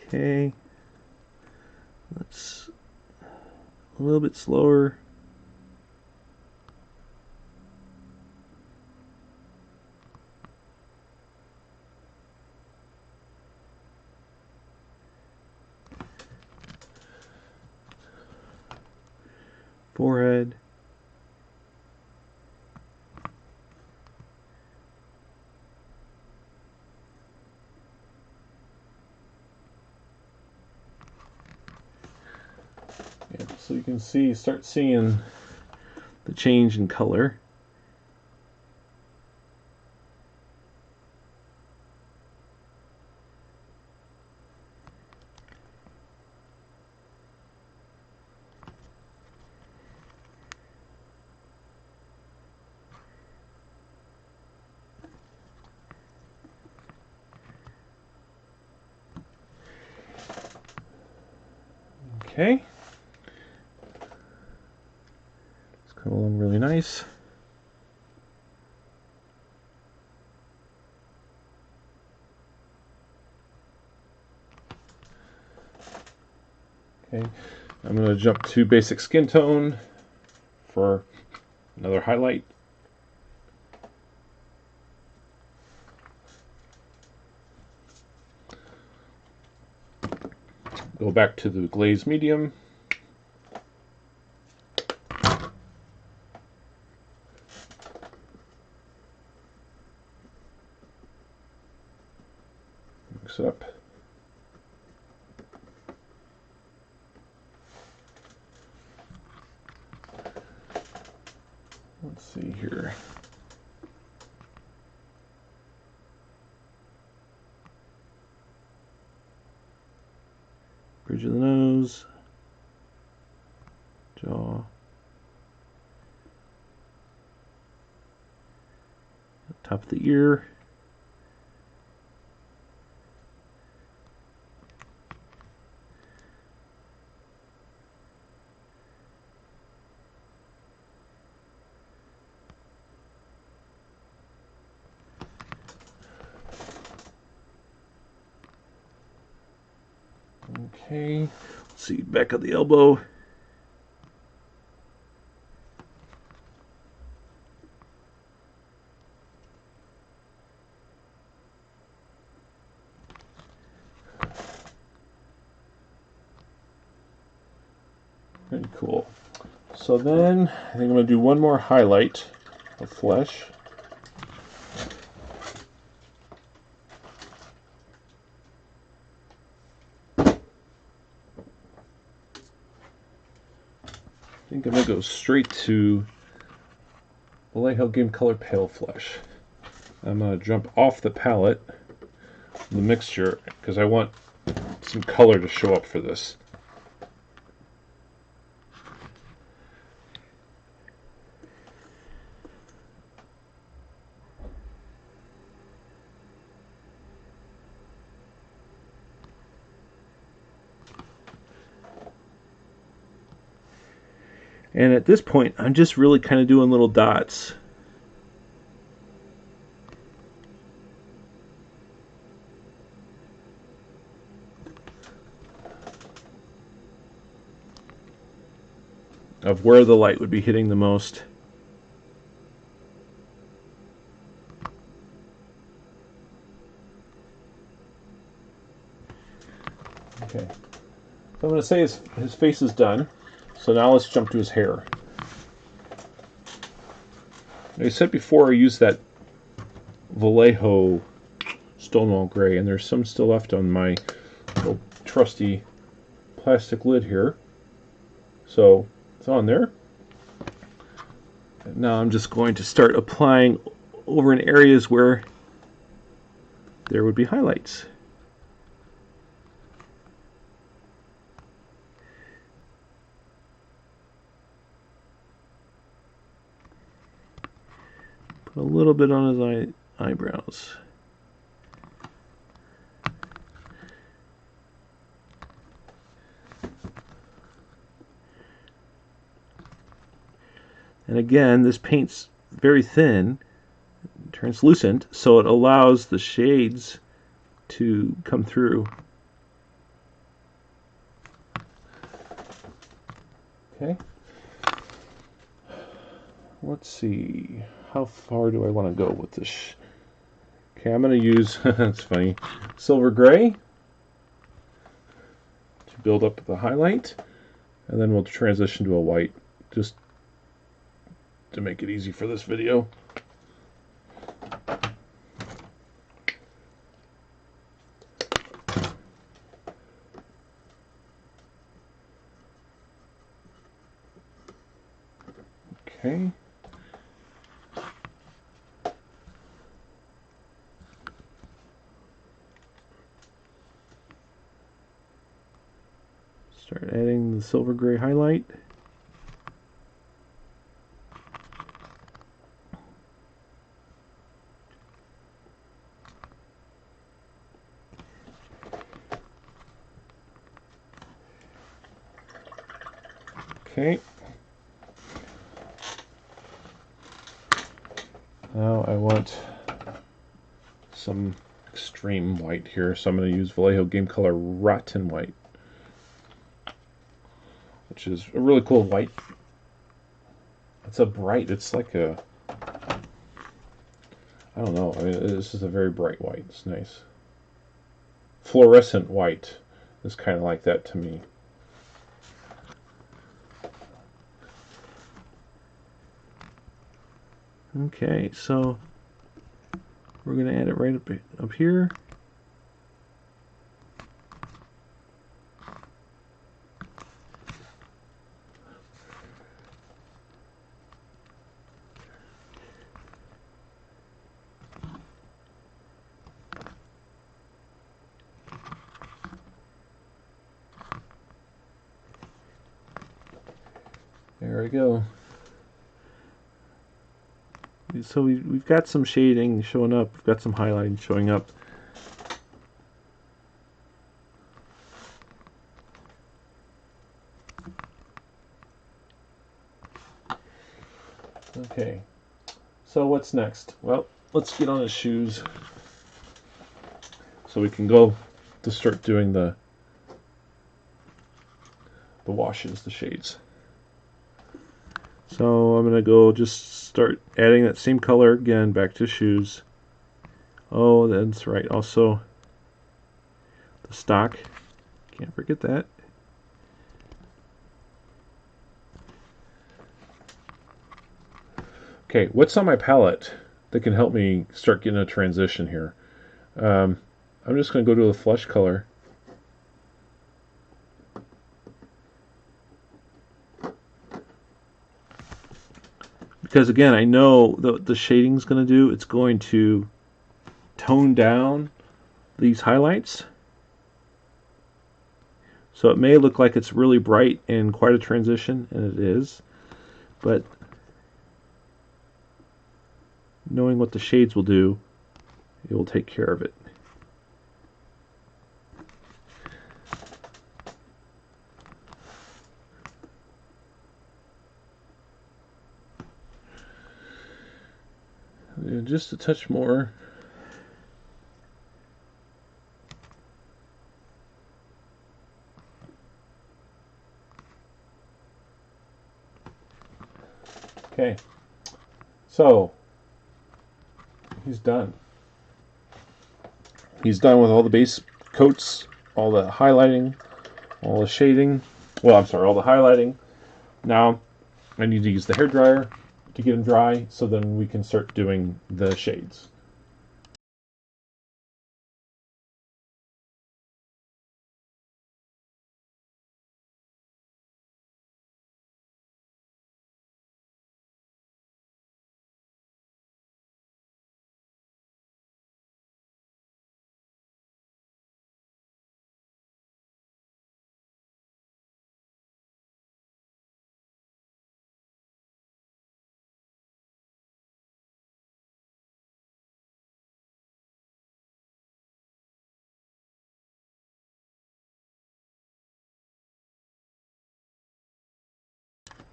Okay. Let's a little bit slower. Forehead. Yeah, so you can start seeing the change in color. Okay. It's come along really nice. Okay, I'm going to jump to basic skin tone for another highlight. Go back to the glaze medium. Mix it up. Let's see here. Bridge of the nose, jaw, top of the ear, okay, let's see, back of the elbow. Very cool. So then I think I'm going to do one more highlight of flesh. I think I'm going to go straight to Vallejo Game Color Pale Flesh. I'm going to jump off the palette, the mixture, because I want some color to show up for this. And at this point, I'm just really kind of doing little dots. Of where the light would be hitting the most. Okay. So I'm going to say his face is done. So now let's jump to his hair. Like I said before, I used that Vallejo Stonewall Gray, and there's some still left on my little trusty plastic lid here. So it's on there. And now I'm just going to start applying over in areas where there would be highlights. Put a little bit on his eyebrows. And again, this paint's very thin, translucent, so it allows the shades to come through. Okay. Let's see. How far do I want to go with this? Okay, I'm going to use, that's funny, silver gray to build up the highlight, and then we'll transition to a white, just to make it easy for this video. Okay. Start adding the silver gray highlight. Okay. Now I want some extreme white here, so I'm going to use Vallejo Game Color Rotten White, which is a really cool white. It's a bright, it's like a, I don't know. I mean, this is a very bright white. It's nice. Fluorescent white is kind of like that to me. Okay, so we're going to add it right up here. There we go. So we've got some shading showing up. We've got some highlighting showing up. Okay. So what's next? Well, let's get on his shoes so we can go to start doing the washes, the shades. So I'm going to go just start adding that same color again back to shoes. Oh, that's right. Also, the stock. Can't forget that. Okay, what's on my palette that can help me start getting a transition here? I'm just going to go to the flesh color. Because again, I know the shading's going to do, it's going to tone down these highlights. So it may look like it's really bright and quite a transition, and it is. But knowing what the shades will do, it will take care of it. Just a touch more. Okay, so he's done. He's done with all the base coats, all the highlighting, all the shading. Well, I'm sorry, all the highlighting. Now I need to use the hairdryer to get them dry so then we can start doing the shades.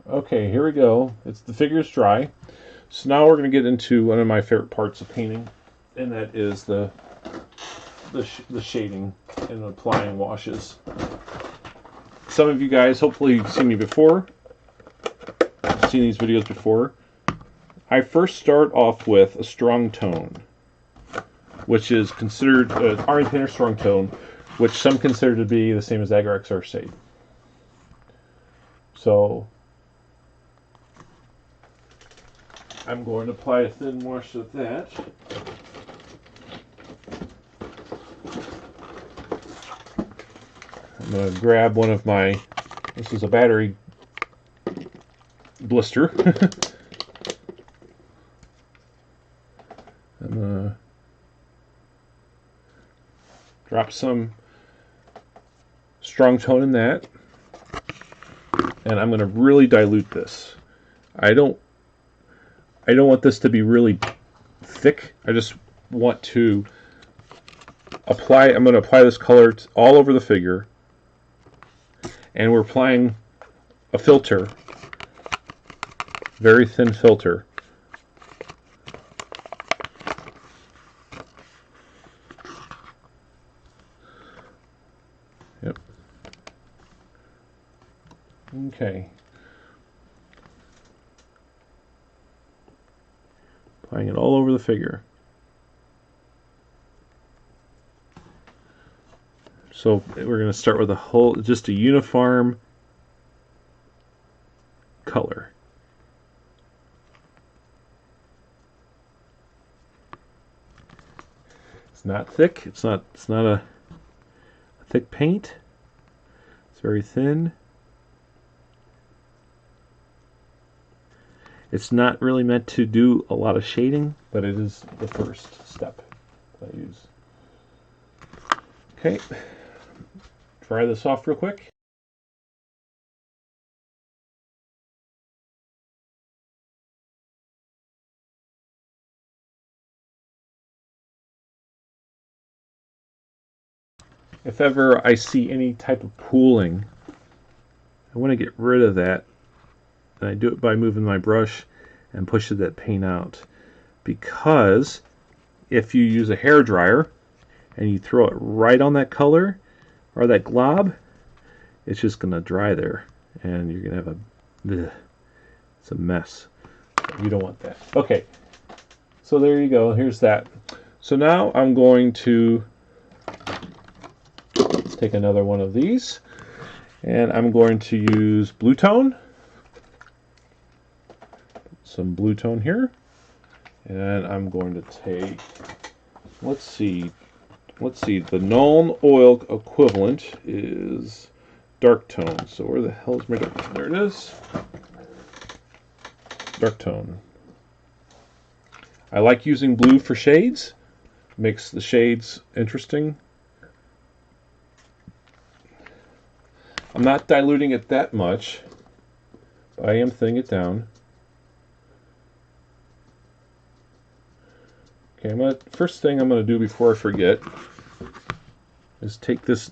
Okay, here we go. It's the figure's dry. So now we're going to get into one of my favorite parts of painting, and that is the shading and applying washes. Some of you guys hopefully have seen me before, seen these videos before. I first start off with a strong tone, which is considered an Army Painter strong tone, which some consider to be the same as Agar XR shade. So I'm going to apply a thin wash of that. I'm going to grab one of my, this is a battery blister. I'm going to drop some strong tone in that. And I'm going to really dilute this. I don't want this to be really thick. I just want to apply, I'm going to apply this color all over the figure. And we're applying a filter, very thin filter. Yep. Okay. Applying it all over the figure. So we're going to start with just a uniform color. It's not thick. It's not a thick paint. It's very thin. It's not really meant to do a lot of shading, but it is the first step that I use. Okay, try this off real quick. If ever I see any type of pooling, I want to get rid of that. And I do it by moving my brush and pushing that paint out. Because if you use a hair dryer and you throw it right on that color or that glob, it's just going to dry there. And you're going to have it's a mess. You don't want that. Okay, so there you go. Here's that. So now I'm going to take another one of these, and I'm going to use blue tone. Some blue tone here, and I'm going to take, let's see, the Nuln oil equivalent is dark tone. So where the hell is my dark tone? There it is. Dark tone. I like using blue for shades. Makes the shades interesting. I'm not diluting it that much, but I am thinning it down. Okay, first thing I'm going to do before I forget is take this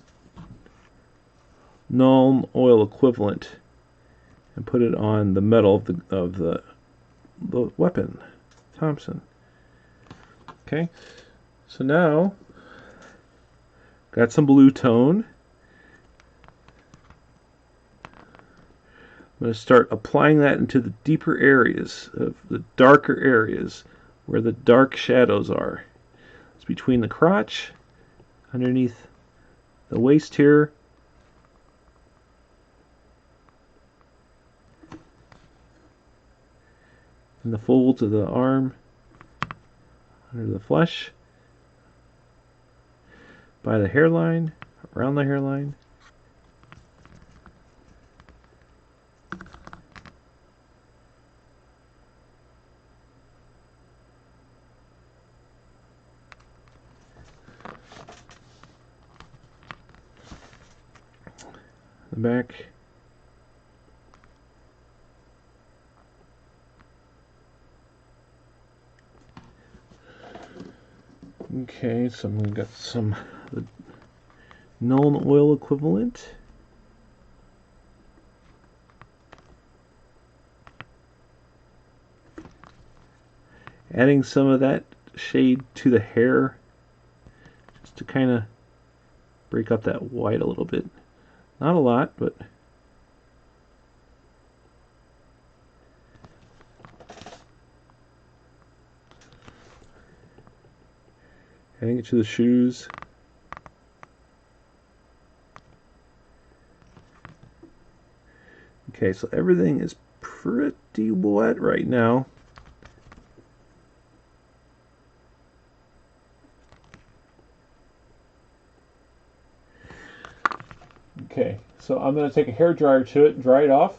Nuln oil equivalent and put it on the metal of the weapon, Thompson. Okay, so now got some blue tone. I'm going to start applying that into the deeper areas, of the darker areas, where the dark shadows are. It's between the crotch, underneath the waist here, and the folds of the arm, under the flesh, by the hairline, around the hairline. The back. Okay, so we've got some the Nuln oil equivalent. Adding some of that shade to the hair just to kind of break up that white a little bit. Not a lot, but adding it to the shoes. Okay, so everything is pretty wet right now. Okay, so I'm going to take a hair dryer to it and dry it off.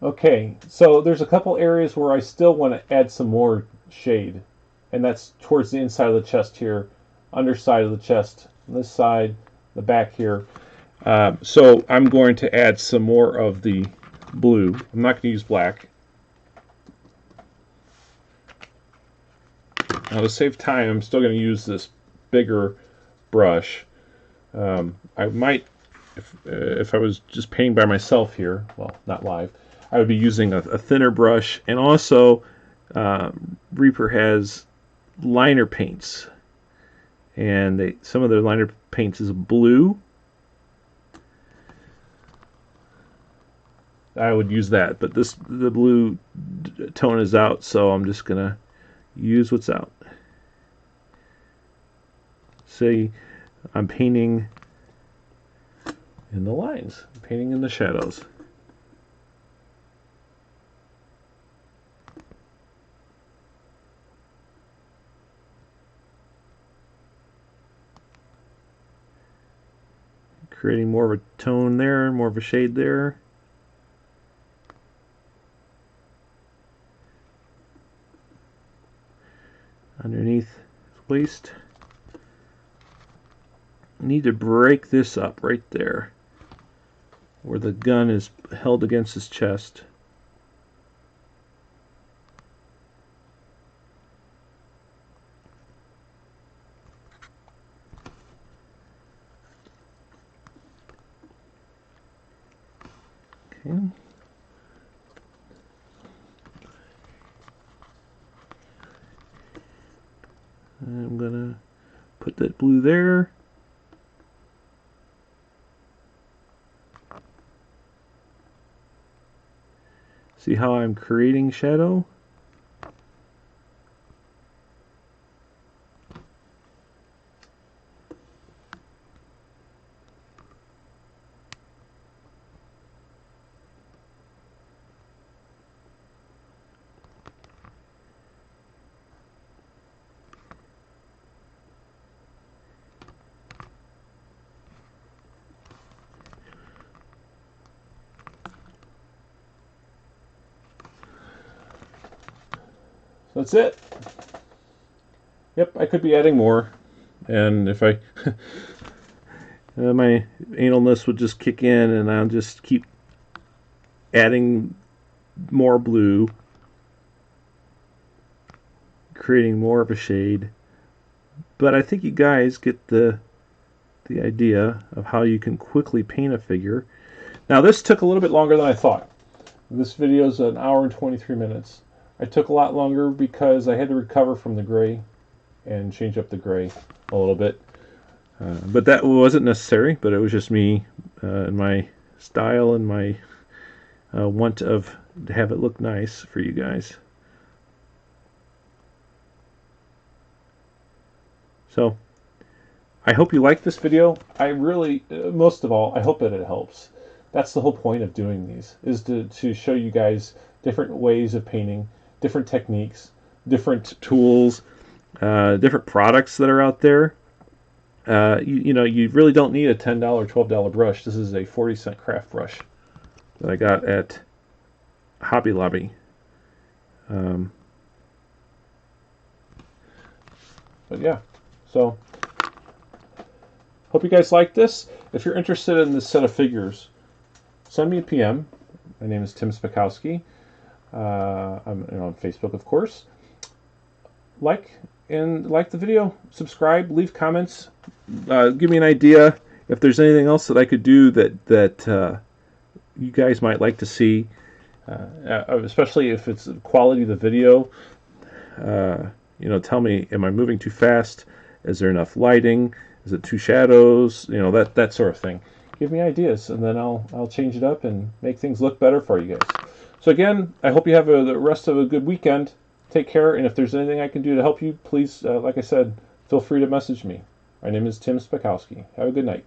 Okay, so there's a couple areas where I still want to add some more shade, and that's towards the inside of the chest here, underside of the chest, this side, the back here. So I'm going to add some more of the blue. I'm not going to use black. Now to save time, I'm still going to use this bigger brush. I might, if I was just painting by myself here, well, not live, I would be using a thinner brush. And also, Reaper has liner paints, and some of their liner paints is blue. I would use that, but the blue tone is out, so I'm just gonna use what's out. See, I'm painting in the lines, I'm painting in the shadows. Creating more of a tone there, more of a shade there. Underneath his waist. I need to break this up right there, where the gun is held against his chest. Okay. I'm gonna put that blue there. See how I'm creating shadow? That's it. Yep, I could be adding more, and if I my analness would just kick in, and I'll just keep adding more blue, creating more of a shade. But I think you guys get the idea of how you can quickly paint a figure. Now this took a little bit longer than I thought. This video is an hour and 23 minutes. I took a lot longer because I had to recover from the gray and change up the gray a little bit. But that wasn't necessary, but it was just me and my style and my want to have it look nice for you guys. So I hope you like this video. I really, most of all, I hope that it helps. That's the whole point of doing these, is to show you guys different ways of painting, different techniques, different tools, different products that are out there. You know, you really don't need a $10, $12 brush. This is a 40-cent craft brush that I got at Hobby Lobby. But yeah, so hope you guys like this. If you're interested in this set of figures, send me a PM. My name is Tim Spakowski. I'm on Facebook, of course. Like the video, subscribe, leave comments, give me an idea if there's anything else that I could do that you guys might like to see, especially if it's the quality of the video. You know, tell me, am I moving too fast? Is there enough lighting? Is it too shadows? You know, that sort of thing. Give me ideas, and then I'll change it up and make things look better for you guys. So again, I hope you have the rest of a good weekend. Take care, and if there's anything I can do to help you, please, like I said, feel free to message me. My name is Tim Spakowski. Have a good night.